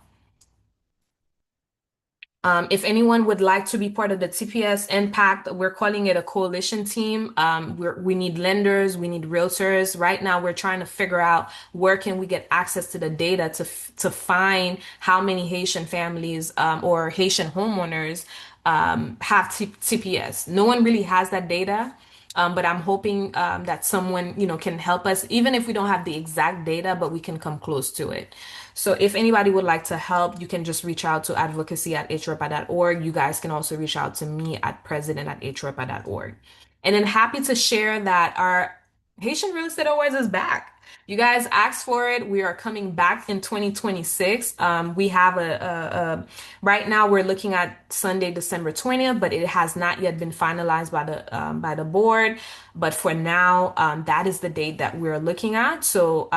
If anyone would like to be part of the TPS Impact, we're calling it a coalition team. We need lenders, we need realtors. Right now, we're trying to figure out where can we get access to the data to find how many Haitian families or Haitian homeowners have TPS. No one really has that data. But I'm hoping that someone, can help us, even if we don't have the exact data, but we can come close to it. So if anybody would like to help, you can just reach out to advocacy@hrepa.org. You guys can also reach out to me at president@hrepa.org. And then happy to share that our Haitian Real Estate Awards is back. You guys asked for it. We are coming back in 2026. We have right now we're looking at Sunday, December 20th, but it has not yet been finalized by the board. But for now, that is the date that we're looking at. So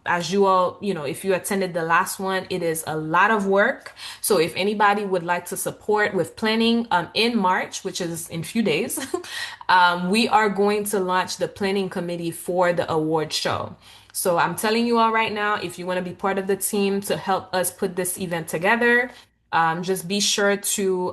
as you all, if you attended the last one, it is a lot of work. So if anybody would like to support with planning in March, which is in a few days, we are going to launch the planning committee for the award show. So I'm telling you all right now, if you want to be part of the team to help us put this event together, just be sure to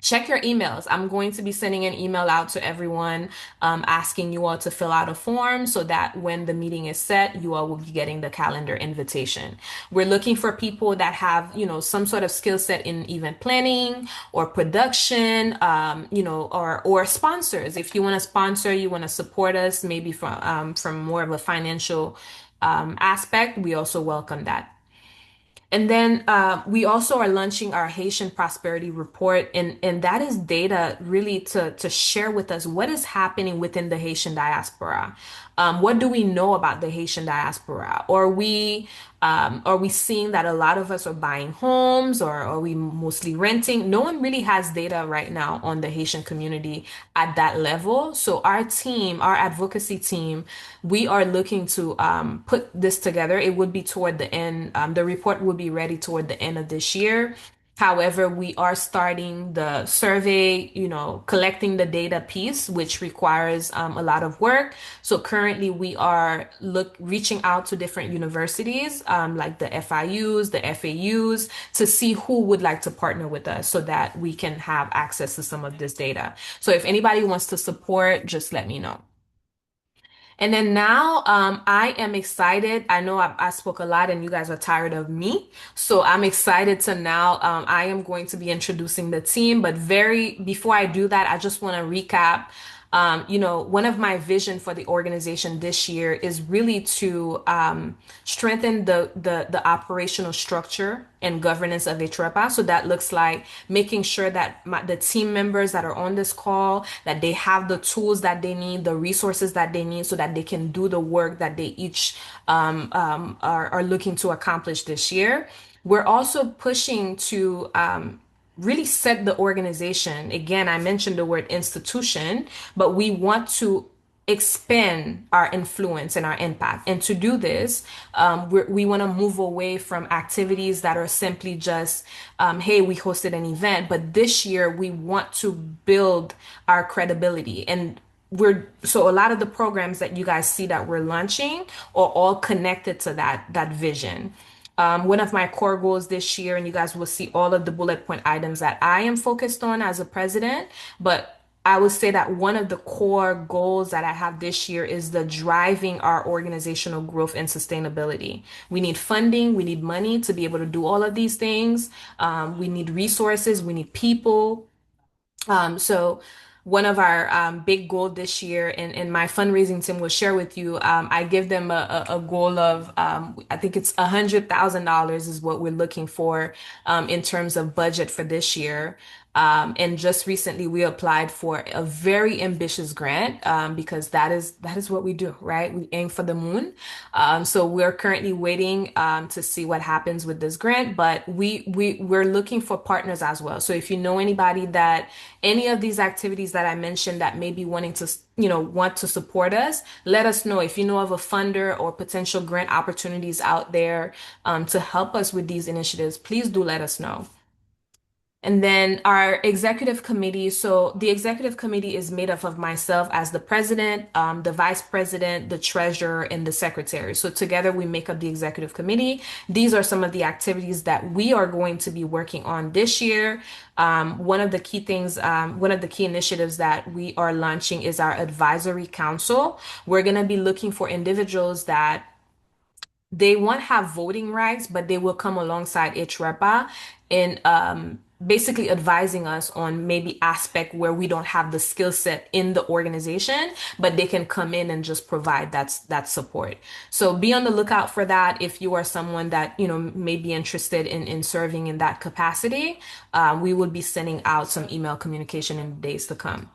check your emails. I'm going to be sending an email out to everyone asking you all to fill out a form so that when the meeting is set, you all will be getting the calendar invitation. We're looking for people that have, some sort of skill set in event planning or production, or sponsors. If you want to sponsor, you want to support us, maybe from more of a financial aspect, we also welcome that. And then we also are launching our Haitian Prosperity Report, and that is data really to share with us what is happening within the Haitian diaspora. What do we know about the Haitian diaspora? Are we seeing that a lot of us are buying homes, or are we mostly renting? No one really has data right now on the Haitian community at that level. So our team, our advocacy team, we are looking to put this together. It would be toward the end. The report will be ready toward the end of this year. However, we are starting the survey, collecting the data piece, which requires a lot of work. So currently we are reaching out to different universities, like the FIUs, the FAUs, to see who would like to partner with us so that we can have access to some of this data. So if anybody wants to support, just let me know. And then now, I am excited. I know I spoke a lot and you guys are tired of me. So I'm excited to now, I am going to be introducing the team. But before I do that, I just want to recap. One of my vision for the organization this year is really to strengthen the operational structure and governance of HREPA. So that looks like making sure that the team members that are on this call, that they have the tools that they need, the resources that they need so that they can do the work that they each are looking to accomplish this year. We're also pushing to really set the organization. Again, I mentioned the word institution, but we want to expand our influence and our impact. And to do this, we want to move away from activities that are simply just, hey, we hosted an event, but this year we want to build our credibility. And so a lot of the programs that you guys see that we're launching are all connected to that vision. One of my core goals this year, and you guys will see all of the bullet point items that I am focused on as a president, but I would say that one of the core goals that I have this year is the driving our organizational growth and sustainability. We need funding, we need money to be able to do all of these things. We need resources, we need people. So one of our big goal this year, and my fundraising team will share with you, I give them a goal of, I think it's $100,000 is what we're looking for in terms of budget for this year. And just recently we applied for a very ambitious grant because that is what we do, right? We aim for the moon. So we're currently waiting to see what happens with this grant, but we're looking for partners as well. So if you know anybody that any of these activities that I mentioned that may be wanting to, want to support us, let us know. If you know of a funder or potential grant opportunities out there to help us with these initiatives, please do let us know. And then our executive committee. So the executive committee is made up of myself as the president, the vice president, the treasurer, and the secretary. So together we make up the executive committee. These are some of the activities that we are going to be working on this year. One of the key things, one of the key initiatives that we are launching is our advisory council. We're going to be looking for individuals that they won't have voting rights, but they will come alongside HREPA in basically advising us on maybe aspect where we don't have the skill set in the organization, but they can come in and just provide that support. So be on the lookout for that if you are someone that, may be interested in serving in that capacity. We will be sending out some email communication in the days to come.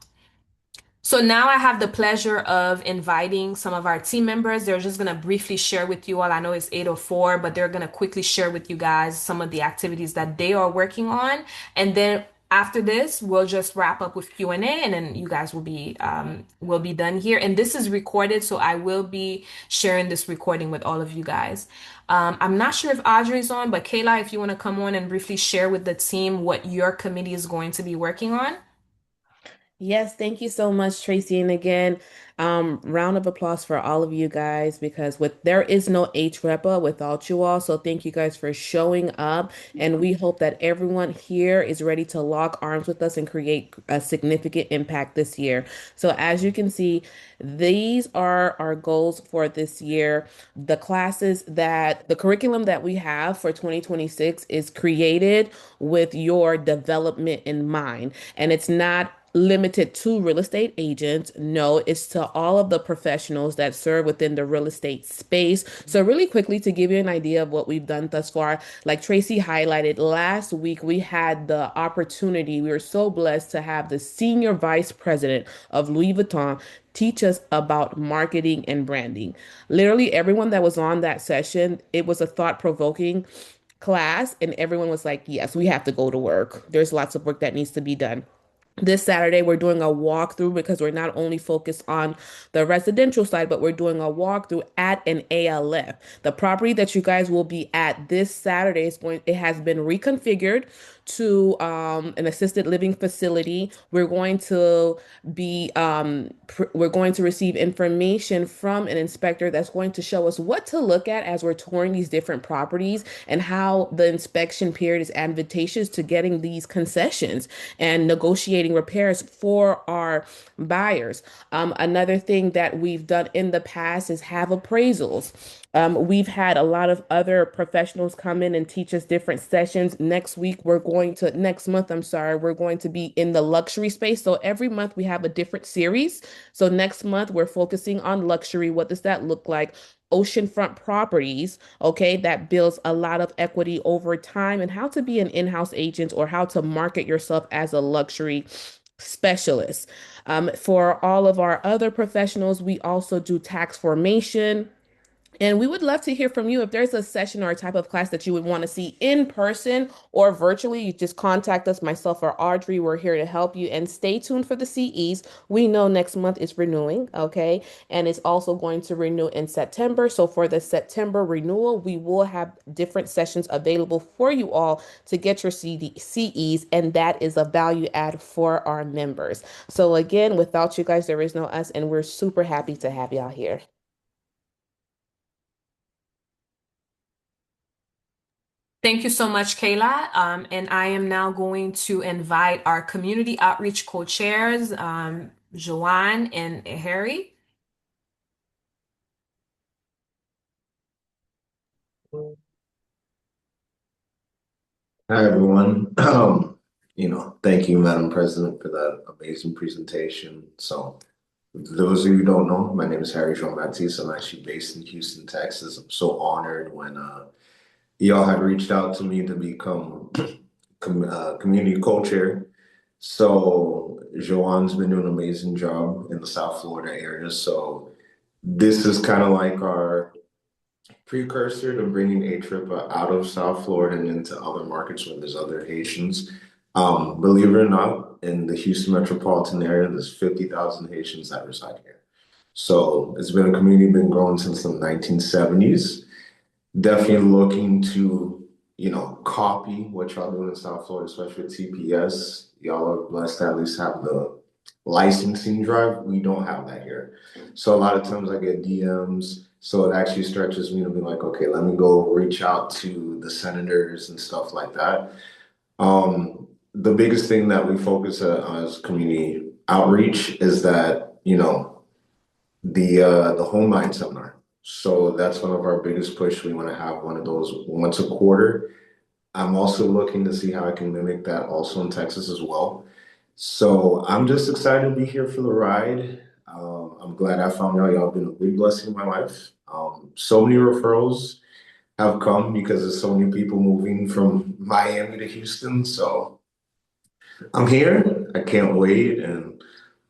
So now I have the pleasure of inviting some of our team members. They're just going to briefly share with you all. I know it's 8:04, but they're going to quickly share with you guys some of the activities that they are working on. And then after this, we'll just wrap up with Q&A, and then you guys will be done here. And this is recorded, so I will be sharing this recording with all of you guys. I'm not sure if Audrey's on, but Kayla, if you want to come on and briefly share with the team what your committee is going to be working on. Yes, thank you so much, Tracy. And again, round of applause for all of you guys because there is no HREPA without you all. So thank you guys for showing up. And we hope that everyone here is ready to lock arms with us and create a significant impact this year. So as you can see, these are our goals for this year. The curriculum that we have for 2026 is created with your development in mind. And it's not limited to real estate agents. No, it's to all of the professionals that serve within the real estate space. So, really quickly, to give you an idea of what we've done thus far, like Tracy highlighted, last week we had the opportunity, we were so blessed to have the senior vice president of Louis Vuitton teach us about marketing and branding. Literally, everyone that was on that session, it was a thought provoking class, and everyone was like, yes, we have to go to work. There's lots of work that needs to be done. This Saturday, we're doing a walkthrough because we're not only focused on the residential side, but we're doing a walkthrough at an ALF. The property that you guys will be at this Saturday it has been reconfigured to an assisted living facility. We're going to receive information from an inspector that's going to show us what to look at as we're touring these different properties and how the inspection period is advantageous to getting these concessions and negotiating repairs for our buyers. Another thing that we've done in the past is have appraisals. We've had a lot of other professionals come in and teach us different sessions. Next month, I'm sorry, we're going to be in the luxury space. So every month we have a different series. So next month we're focusing on luxury. What does that look like? Oceanfront properties, okay, that builds a lot of equity over time, and how to be an in-house agent or how to market yourself as a luxury specialist. For all of our other professionals, we also do tax formation. And we would love to hear from you. If there's a session or a type of class that you would want to see in person or virtually, you just contact us, myself or Audrey. We're here to help you. And stay tuned for the CEs. We know next month is renewing, okay? And it's also going to renew in September. So for the September renewal, we will have different sessions available for you all to get your CEs. And that is a value add for our members. So again, without you guys, there is no us. And we're super happy to have y'all here. Thank you so much, Kayla. And I am now going to invite our community outreach co-chairs, Joanne and Harry. Hi, everyone. Thank you, Madam President, for that amazing presentation. So, for those of you who don't know, my name is Harry Jean-Baptiste. I'm actually based in Houston, Texas. I'm so honored when y'all had reached out to me to become community co-chair. So, Joanne's been doing an amazing job in the South Florida area. So, this is kind of like our precursor to bringing HREPA out of South Florida and into other markets where there's other Haitians. Believe it or not, in the Houston metropolitan area, there's 50,000 Haitians that reside here. So it's been a community been growing since the 1970s. Definitely looking to, copy what y'all doing in South Florida, especially with TPS. Y'all are blessed to at least have the licensing drive. We don't have that here. So a lot of times I get DMs. So it actually stretches me to be like, okay, let me go reach out to the senators and stuff like that. The biggest thing that we focus on as community outreach is that, the home buying seminar. So that's one of our biggest push. We want to have one of those once a quarter. I'm also looking to see how I can mimic that also in Texas as well. So I'm just excited to be here for the ride. I'm glad I found y'all. Y'all been a big blessing in my life. So many referrals have come because there's so many people moving from Miami to Houston. So I'm here. I can't wait, and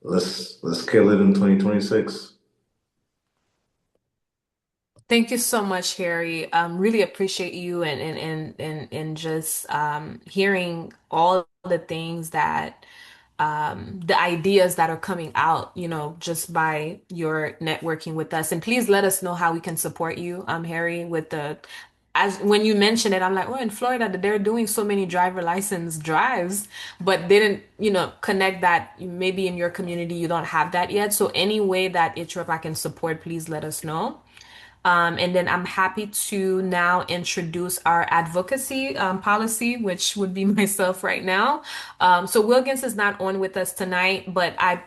let's kill it in 2026. Thank you so much, Harry. Really appreciate you and just hearing all the things that the ideas that are coming out, just by your networking with us. And please let us know how we can support you, Harry, with the as when you mentioned it, I'm like, oh, in Florida, they're doing so many driver license drives, but they didn't, connect that maybe in your community you don't have that yet. So any way that HREPA can support, please let us know. And then I'm happy to now introduce our advocacy policy, which would be myself right now. So Wilkins is not on with us tonight, but I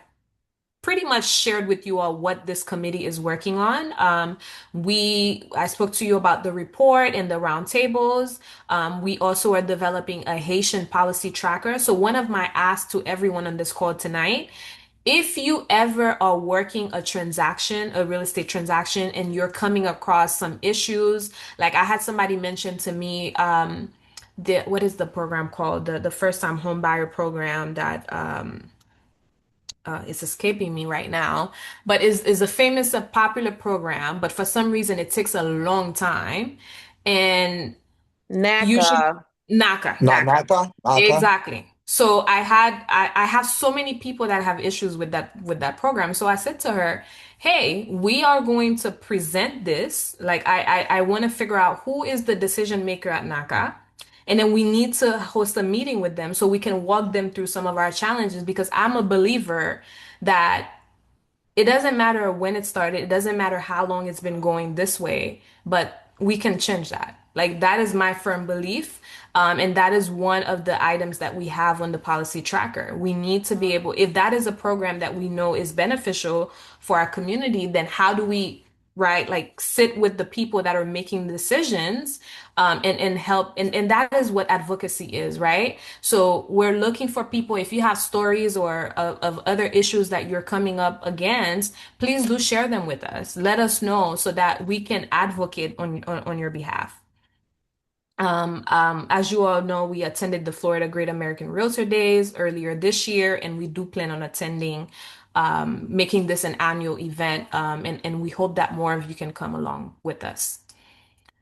pretty much shared with you all what this committee is working on. I spoke to you about the report and the roundtables. We also are developing a Haitian policy tracker. So one of my asks to everyone on this call tonight, if you ever are working a transaction, a real estate transaction, and you're coming across some issues, like I had somebody mention to me, what is the program called? The first time home buyer program that is escaping me right now, but is a famous, a popular program, but for some reason it takes a long time. And NACA. usually NACA. Naka. Exactly. So I have so many people that have issues with that program. So I said to her, "Hey, we are going to present this. Like I want to figure out who is the decision maker at NACA, and then we need to host a meeting with them so we can walk them through some of our challenges because I'm a believer that it doesn't matter when it started, it doesn't matter how long it's been going this way, but we can change that. Like that is my firm belief. And that is one of the items that we have on the policy tracker. We need to be able, if that is a program that we know is beneficial for our community, then how do we, right, like sit with the people that are making decisions, and help. And that is what advocacy is, right? So we're looking for people. If you have stories or of other issues that you're coming up against, please do share them with us. Let us know so that we can advocate on your behalf. As you all know, we attended the Florida Great American Realtor Days earlier this year, and we do plan on attending, making this an annual event, and we hope that more of you can come along with us.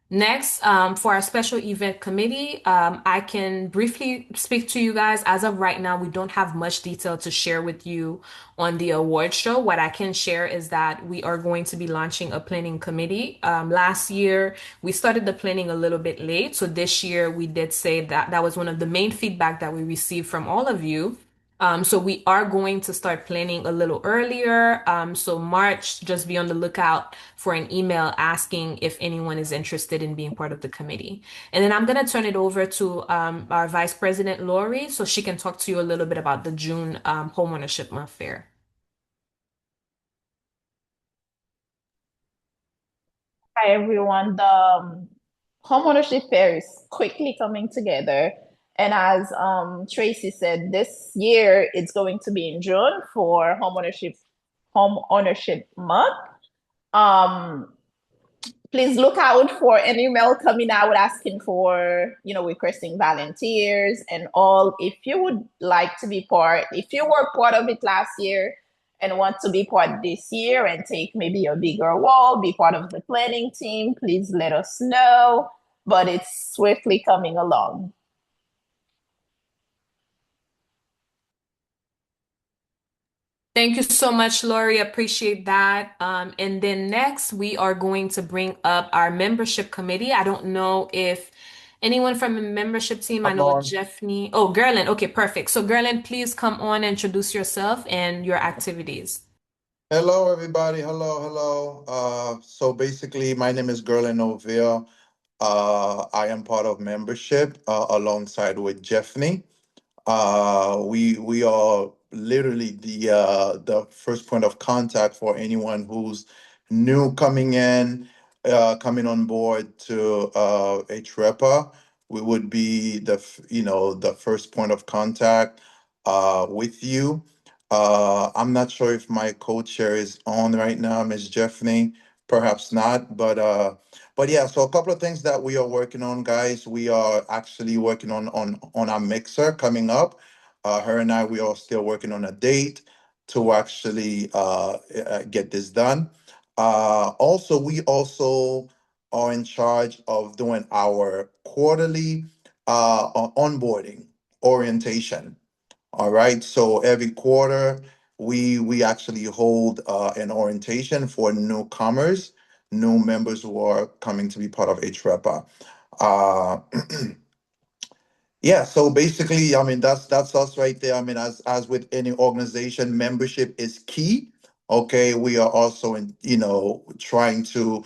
Next, for our special event committee, I can briefly speak to you guys. As of right now, we don't have much detail to share with you on the award show. What I can share is that we are going to be launching a planning committee. Last year, we started the planning a little bit late. So this year, we did say that that was one of the main feedback that we received from all of you. So we are going to start planning a little earlier. So March, just be on the lookout for an email asking if anyone is interested in being part of the committee. And then I'm going to turn it over to our Vice President, Lori, so she can talk to you a little bit about the June Homeownership Month Fair. Hi, everyone. The homeownership fair is quickly coming together. And as Tracy said, this year it's going to be in June for Home Ownership Month. Um, Please look out for an email coming out asking for, requesting volunteers and all. If you would like to be part, if you were part of it last year and want to be part this year and take maybe a bigger role, be part of the planning team, please let us know. But it's swiftly coming along. Thank you so much, Lori. Appreciate that. And then next, we are going to bring up our membership committee. I don't know if anyone from the membership team, I I'm know on. Jeffney. Oh, Gerlin. Okay, perfect. So, Gerlin, please come on and introduce yourself and your activities. Hello, everybody. Hello, hello. So basically, my name is Gerlin Oville. I am part of membership alongside with Jeffney. We are literally the first point of contact for anyone who's new coming on board to HREPA. we would be the first point of contact with you. I'm not sure if my co-chair is on right now, Ms. Jeffney. Perhaps not, but yeah. So a couple of things that we are working on, guys. We are actually working on our mixer coming up. Her and I, we are still working on a date to actually get this done. Also, we also are in charge of doing our quarterly onboarding orientation. All right. So every quarter, we actually hold an orientation for newcomers, new members who are coming to be part of HREPA. Uh, Yeah, so basically, I mean, that's us right there. I mean, as with any organization, membership is key. Okay, we are also trying to,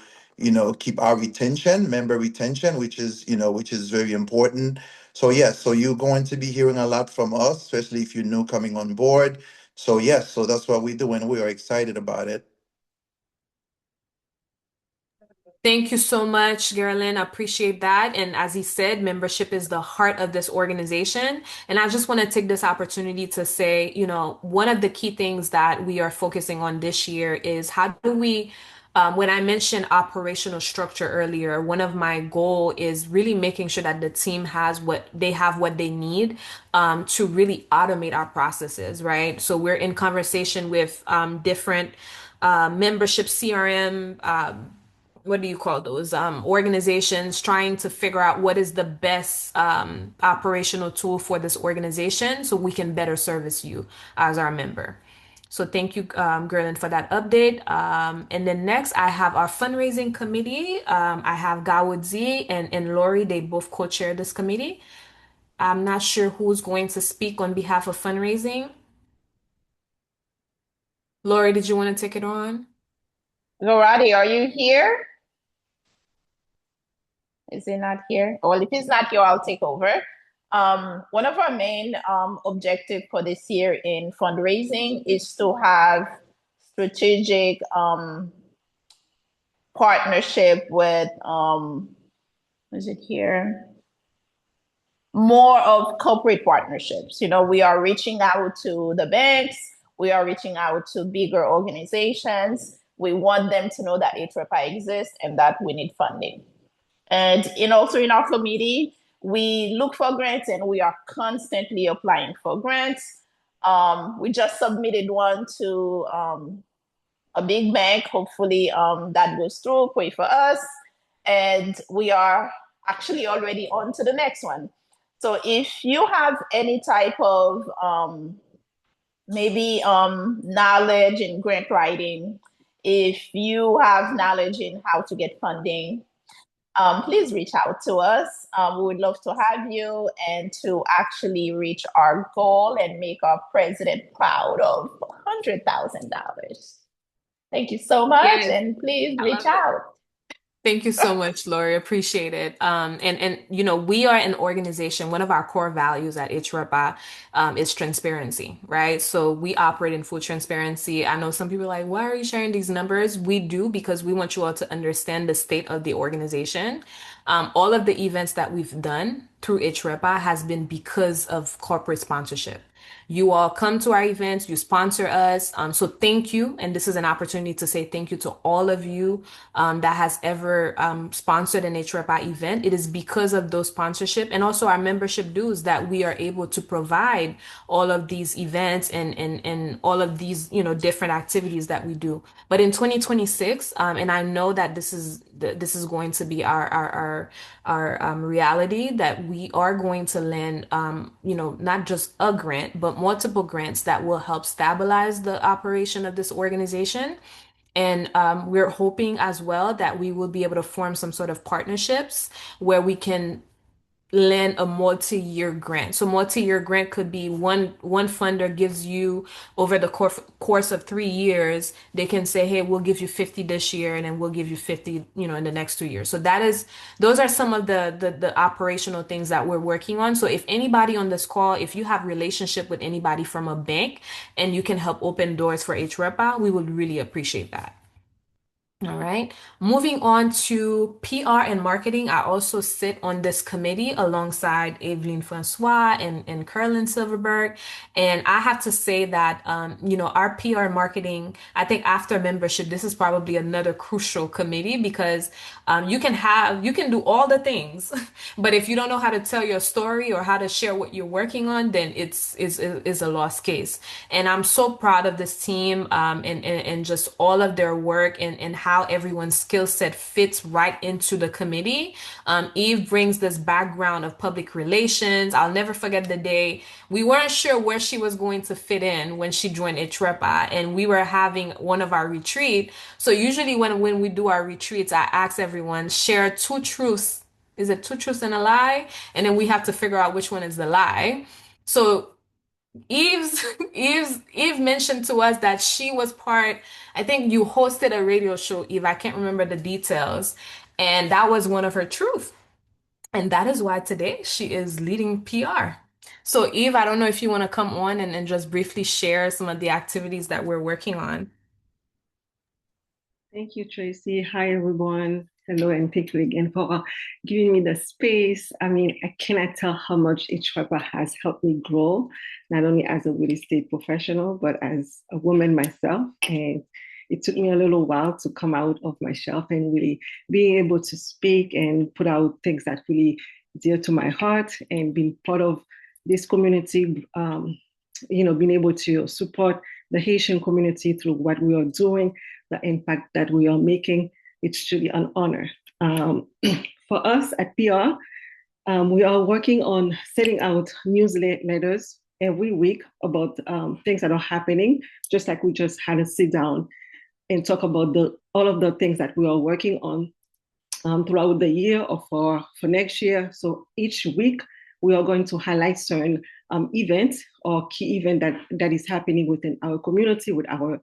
keep our retention, member retention, which is very important. So yes, so you're going to be hearing a lot from us, especially if you're new coming on board. So yes, so that's what we do, and we are excited about it. Thank you so much, Geraldine. I appreciate that. And as he said, membership is the heart of this organization. And I just want to take this opportunity to say, one of the key things that we are focusing on this year is how do we, when I mentioned operational structure earlier, one of my goal is really making sure that the team has what they need to really automate our processes, right? So we're in conversation with different membership CRM, what do you call those organizations, trying to figure out what is the best operational tool for this organization so we can better service you as our member. So thank you, Gerlin, for that update. And then next, I have our fundraising committee. I have Gawud Z and Lori. They both co-chair this committee. I'm not sure who's going to speak on behalf of fundraising. Lori, did you want to take it on? Lorati, are you here? Is he not here? Well, if he's not here, I'll take over. One of our main objective for this year in fundraising is to have strategic partnership with is it here? More of corporate partnerships. We are reaching out to the banks, we are reaching out to bigger organizations. We want them to know that HREPA exists and that we need funding. And also in our committee, we look for grants and we are constantly applying for grants. We just submitted one to a big bank. Hopefully that goes through, pray for us. And we are actually already on to the next one. So if you have any type of maybe knowledge in grant writing, if you have knowledge in how to get funding, please reach out to us. We would love to have you and to actually reach our goal and make our president proud of $100,000. Thank you so much, Yes, and please I reach love it. out. Thank you so much, Lori. Appreciate it. And we are an organization. One of our core values at HREPA is transparency, right? So we operate in full transparency. I know some people are like, why are you sharing these numbers? We do because we want you all to understand the state of the organization. All of the events that we've done through HREPA has been because of corporate sponsorship. You all come to our events, you sponsor us. So thank you. And this is an opportunity to say thank you to all of you that has ever sponsored an HREPA event. It is because of those sponsorship and also our membership dues that we are able to provide all of these events and all of these, different activities that we do. But in 2026, and I know that this is going to be our reality, that we are going to land, not just a grant, but multiple grants that will help stabilize the operation of this organization. And we're hoping as well that we will be able to form some sort of partnerships where we can land a multi-year grant. So multi-year grant could be one funder gives you over the course of 3 years, they can say, hey, we'll give you 50 this year and then we'll give you 50, in the next 2 years. So those are some of the operational things that we're working on. So if anybody on this call, if you have relationship with anybody from a bank and you can help open doors for HREPA, we would really appreciate that. All right. Moving on to PR and marketing. I also sit on this committee alongside Evelyn Francois and Carolyn Silverberg. And I have to say that, our PR and marketing, I think after membership, this is probably another crucial committee because you can do all the things, but if you don't know how to tell your story or how to share what you're working on, then is a lost case. And I'm so proud of this team and just all of their work and how everyone's skill set fits right into the committee. Eve brings this background of public relations. I'll never forget the day we weren't sure where she was going to fit in when she joined HREPA, and we were having one of our retreat. So usually when we do our retreats, I ask everyone share two truths. Is it two truths and a lie? And then we have to figure out which one is the lie. So Eve's Eve mentioned to us that she was part, I think you hosted a radio show, Eve. I can't remember the details. And that was one of her truths. And that is why today she is leading PR. So Eve, I don't know if you want to come on and just briefly share some of the activities that we're working on. Thank you, Tracy. Hi, everyone. Hello, and thank you again for giving me the space. I mean, I cannot tell how much HREPA has helped me grow, not only as a real estate professional, but as a woman myself. And it took me a little while to come out of my shelf and really being able to speak and put out things that really dear to my heart and being part of this community, being able to support the Haitian community through what we are doing, the impact that we are making. It's truly an honor. For us at PR, we are working on setting out newsletters every week about things that are happening, just like we just had a sit down and talk about all of the things that we are working on throughout the year or for next year. So each week, we are going to highlight certain events or key event that is happening within our community with our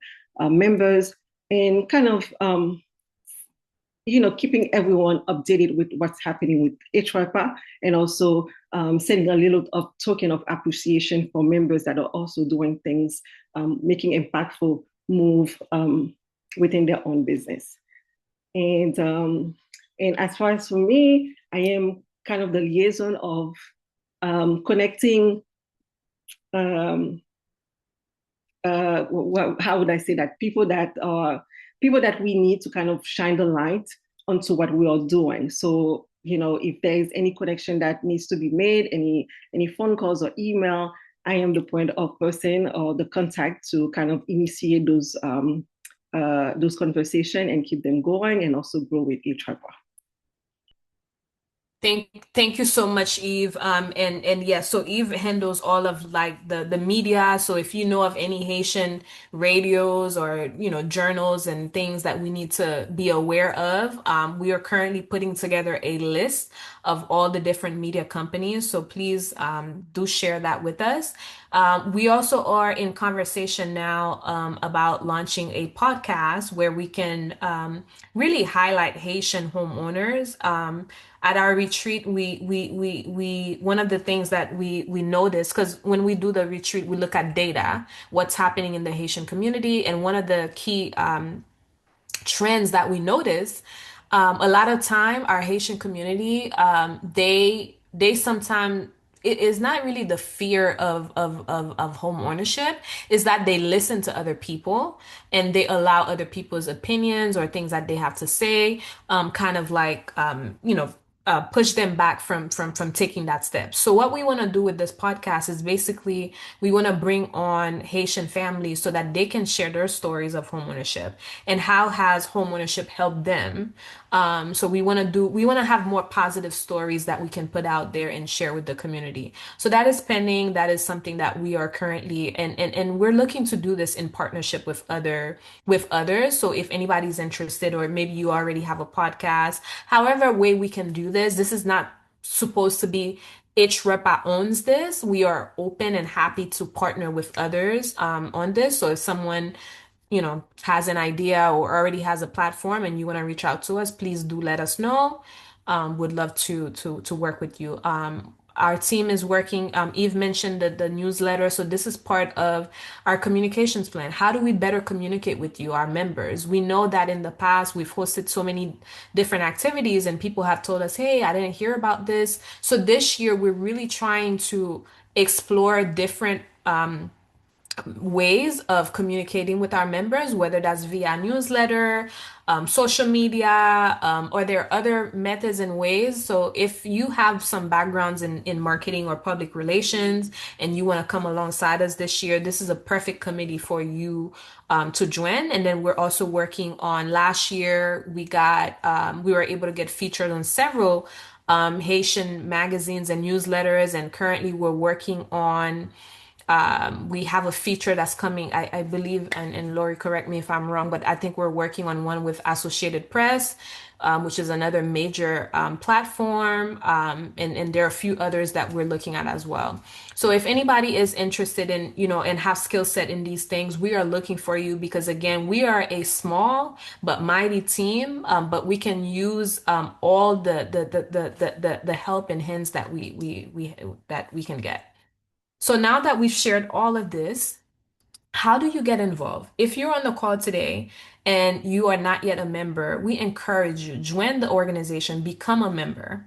members, and kind of keeping everyone updated with what's happening with HREPA, and also sending a little of token of appreciation for members that are also doing things, making impactful move within their own business. And as far as for me, I am kind of the liaison of connecting how would I say that, people that we need to kind of shine the light onto what we are doing. So, if there's any connection that needs to be made, any phone calls or email, I am the point of person or the contact to kind of initiate those conversations and keep them going, and also grow with each other. Thank you so much, Eve. And yeah, so Eve handles all of like the media. So if you know of any Haitian radios or journals and things that we need to be aware of, we are currently putting together a list of all the different media companies. So please do share that with us. We also are in conversation now about launching a podcast where we can really highlight Haitian homeowners. At our retreat, we one of the things that we notice, because when we do the retreat, we look at data, what's happening in the Haitian community, and one of the key trends that we notice, a lot of time our Haitian community, they sometimes, it is not really the fear of home ownership, is that they listen to other people and they allow other people's opinions or things that they have to say, kind of like push them back from taking that step. So what we want to do with this podcast is basically we want to bring on Haitian families so that they can share their stories of homeownership and how has homeownership helped them. So we want to have more positive stories that we can put out there and share with the community. So that is pending. That is something that we are currently, and we're looking to do this in partnership with others. So if anybody's interested, or maybe you already have a podcast, however way we can do this is not supposed to be HREPA owns this. We are open and happy to partner with others on this. So if someone has an idea or already has a platform and you want to reach out to us, please do let us know. Would love to work with you. our team is working. Eve mentioned the newsletter. So this is part of our communications plan. How do we better communicate with you, our members? We know that in the past we've hosted so many different activities and people have told us, hey, I didn't hear about this. So this year we're really trying to explore different ways of communicating with our members, whether that's via newsletter, social media, or there are other methods and ways. So if you have some backgrounds in marketing or public relations and you want to come alongside us this year, this is a perfect committee for you to join. And then we're also working on last year, we were able to get featured on several Haitian magazines and newsletters, and currently we're working on we have a feature that's coming, I believe, and Lori, correct me if I'm wrong, but I think we're working on one with Associated Press, which is another major platform, and there are a few others that we're looking at as well. So if anybody is interested in, and have skill set in these things, we are looking for you because again, we are a small but mighty team, but we can use all the help and hints that we can get. So now that we've shared all of this, how do you get involved? If you're on the call today and you are not yet a member, we encourage you, join the organization, become a member.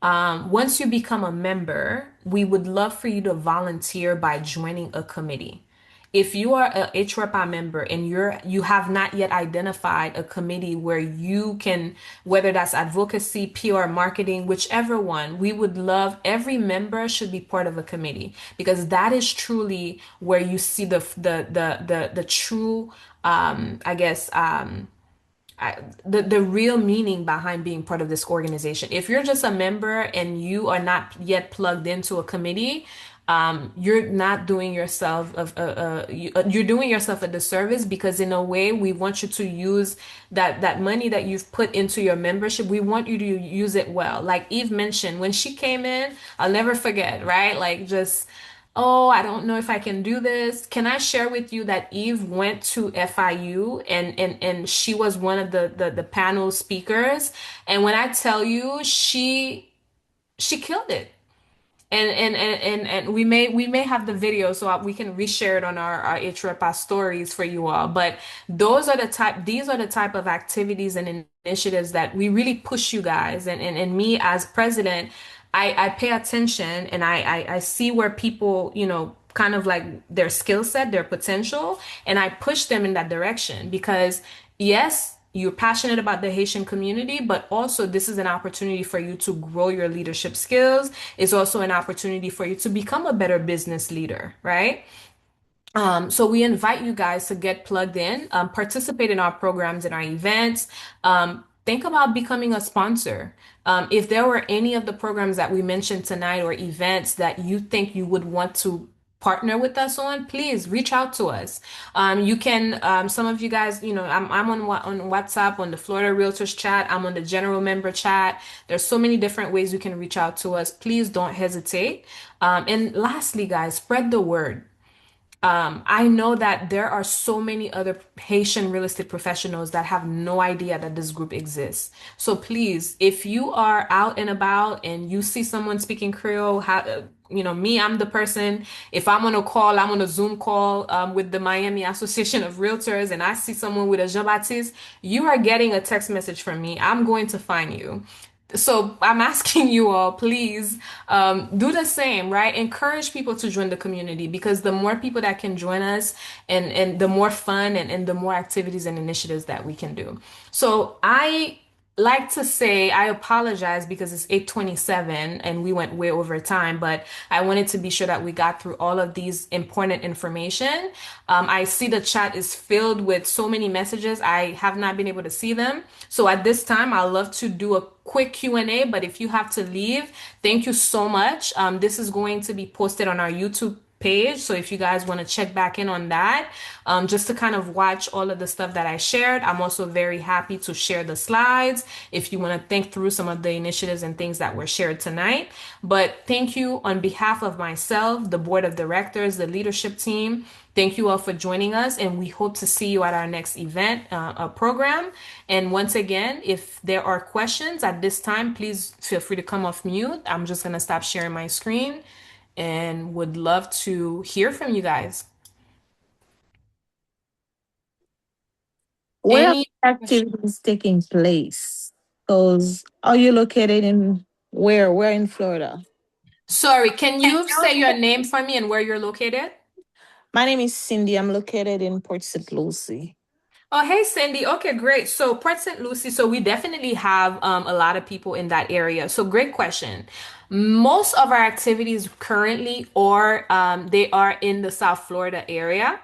Once you become a member, we would love for you to volunteer by joining a committee. If you are a HREPA member and you have not yet identified a committee where you can, whether that's advocacy, PR, marketing, whichever one, we would love every member should be part of a committee because that is truly where you see the true I guess the real meaning behind being part of this organization. If you're just a member and you are not yet plugged into a committee, you're not doing yourself you're doing yourself a disservice because in a way we want you to use that money that you've put into your membership. We want you to use it well. Like Eve mentioned when she came in, I'll never forget, right? Like just oh, I don't know if I can do this. Can I share with you that Eve went to FIU and she was one of the panel speakers. And when I tell you, she killed it. And we may have the video so we can reshare it on our HREPA stories for you all. But these are the type of activities and initiatives that we really push you guys. And me as president, I pay attention and I see where people, kind of like their skill set, their potential, and I push them in that direction because yes, you're passionate about the Haitian community, but also this is an opportunity for you to grow your leadership skills. It's also an opportunity for you to become a better business leader, right? So we invite you guys to get plugged in, participate in our programs and our events. Think about becoming a sponsor. If there were any of the programs that we mentioned tonight or events that you think you would want to partner with us on, please reach out to us. You can, some of you guys, I'm on WhatsApp, on the Florida Realtors chat. I'm on the general member chat. There's so many different ways you can reach out to us. Please don't hesitate. And lastly, guys, spread the word. I know that there are so many other Haitian real estate professionals that have no idea that this group exists. So please, if you are out and about and you see someone speaking Creole, me, I'm the person. If I'm on a call, I'm on a Zoom call with the Miami Association of Realtors, and I see someone with a Jean-Baptiste, you are getting a text message from me. I'm going to find you. So I'm asking you all, please do the same, right? Encourage people to join the community because the more people that can join us and the more fun and the more activities and initiatives that we can do. So I like to say I apologize because it's 8:27 and we went way over time, but I wanted to be sure that we got through all of these important information. I see the chat is filled with so many messages. I have not been able to see them. So at this time, I'd love to do a quick Q&A, but if you have to leave, thank you so much. This is going to be posted on our YouTube page. So if you guys want to check back in on that, just to kind of watch all of the stuff that I shared, I'm also very happy to share the slides if you want to think through some of the initiatives and things that were shared tonight. But thank you on behalf of myself, the board of directors, the leadership team. Thank you all for joining us, and we hope to see you at our next event, program. And once again, if there are questions at this time, please feel free to come off mute. I'm just going to stop sharing my screen and would love to hear from you guys. Where are Any the questions? activities taking place? Because are you located in where? Where in Florida? Sorry, can you say your name for me and where you're located? My name is Cindy. I'm located in Port St. Lucie. Oh, hey, Cindy. Okay, great. So, Port St. Lucie, so we definitely have a lot of people in that area. So, great question. Most of our activities currently, or they are in the South Florida area.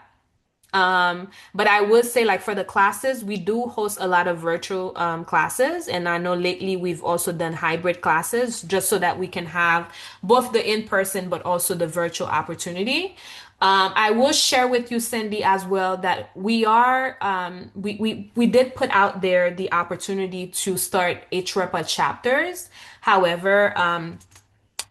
But I would say, like for the classes, we do host a lot of virtual classes, and I know lately we've also done hybrid classes just so that we can have both the in-person but also the virtual opportunity. I will share with you, Cindy, as well that we did put out there the opportunity to start HREPA chapters. However,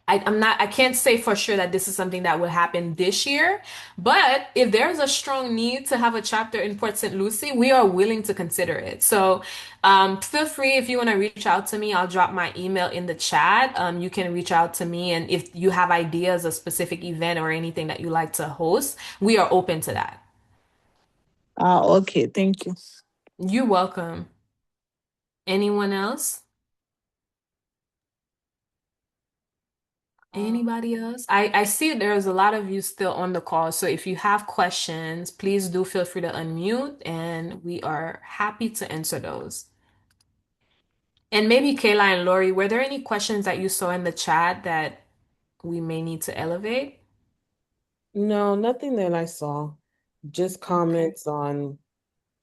I can't say for sure that this is something that will happen this year, but if there's a strong need to have a chapter in Port St. Lucie, we are willing to consider it. So feel free if you want to reach out to me. I'll drop my email in the chat. You can reach out to me, and if you have ideas, a specific event or anything that you like to host, we are open to that. Okay, thank you. You're welcome. Anyone else? Anybody else? I see there's a lot of you still on the call. So if you have questions, please do feel free to unmute and we are happy to answer those. And maybe Kayla and Lori, were there any questions that you saw in the chat that we may need to elevate? No, nothing that I saw. Just Okay. comments on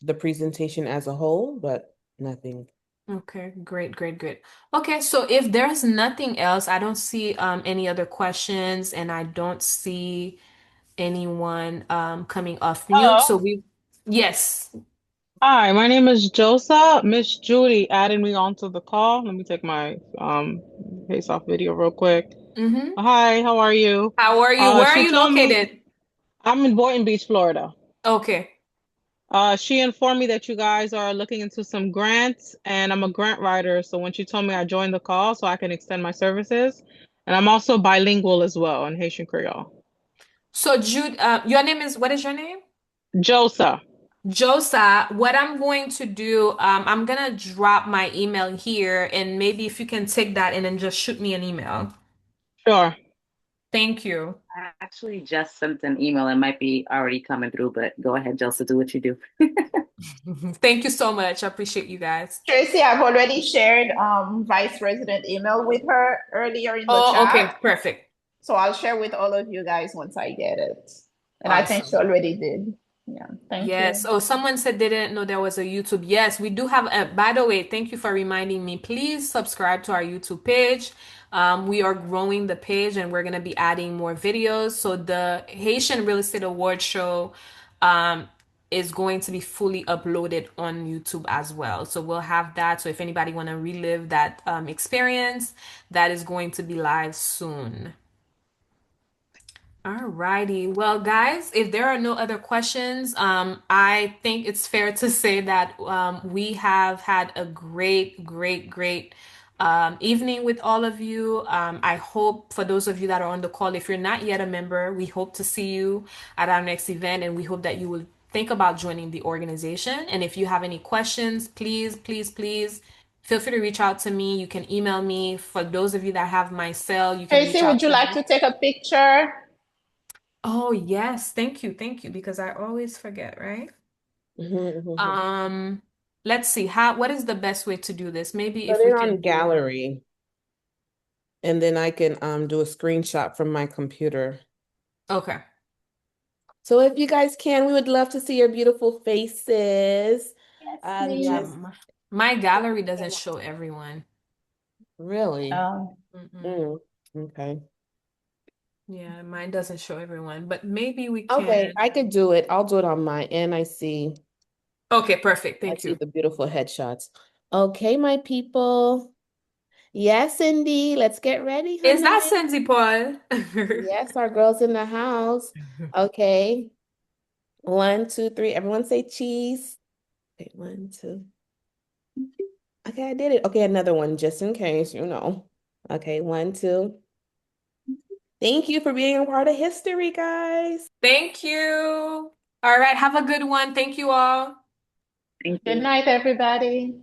the presentation as a whole, but nothing. Okay, great, great, great. Okay, so if there's nothing else, I don't see any other questions and I don't see anyone coming off mute. So Hello. we, yes. Hi, my name is Josa. Miss Judy added me onto the call. Let me take my face off video real quick. Mm-hmm. Hi, how are you? How are you? Where are She you told me located? I'm in Boynton Beach, Florida. Okay. She informed me that you guys are looking into some grants, and I'm a grant writer. So when she told me, I joined the call so I can extend my services. And I'm also bilingual as well in Haitian Creole. So Jude, your name is, what is your name? Josa. Josa. What I'm going to do, I'm gonna drop my email here and maybe if you can take that and then just shoot me an email. Sure. Thank you. I actually just sent an email. It might be already coming through, but go ahead, Joseph, do what you do. Thank you so much. I appreciate you guys. Tracy, I've already shared Vice President email with her earlier in the Oh, chat. okay, perfect. So I'll share with all of you guys once I get it. And I think she Awesome. already did. Yeah, thank Yes. you. Oh, someone said they didn't know there was a YouTube. Yes, we do have a, by the way, thank you for reminding me. Please subscribe to our YouTube page. We are growing the page and we're going to be adding more videos. So the Haitian Real Estate Award show um, is going to be fully uploaded on YouTube as well. So we'll have that. So if anybody want to relive that experience, that is going to be live soon. Alrighty. Well, guys, if there are no other questions, I think it's fair to say that we have had a great, great, great evening with all of you. I hope for those of you that are on the call, if you're not yet a member, we hope to see you at our next event, and we hope that you will think about joining the organization. And if you have any questions, please, please, please feel free to reach out to me. You can email me. For those of you that have my cell, you can Tracy, reach out would you to like me. to take a picture? Oh, yes. Thank you, because I always forget, right? Um, let's see. What is the best way to do this? Maybe Put if we it can on do, gallery, and then I can do a screenshot from my computer. okay. So if you guys can, we would love to see your beautiful faces. Yes, Yeah, please. Just my gallery doesn't show everyone. really. Mm-mm. Mm, okay. Yeah, mine doesn't show everyone, but maybe we Okay, can. I could do it. I'll do it on my end. Okay, perfect. I Thank see you. the beautiful headshots. Okay, my people. Yes, Cindy, let's get ready, Is that honey. Senzi Paul? Yes, our girls in the house. Okay. 1, 2, 3. Everyone say cheese. Okay, 1, 2. Okay, I did it. Okay, another one just in case, you know. Okay, 1, 2. Thank you for being a part of history, guys. Thank you. All right, have a good one. Thank you all. Thank Good you. night, everybody.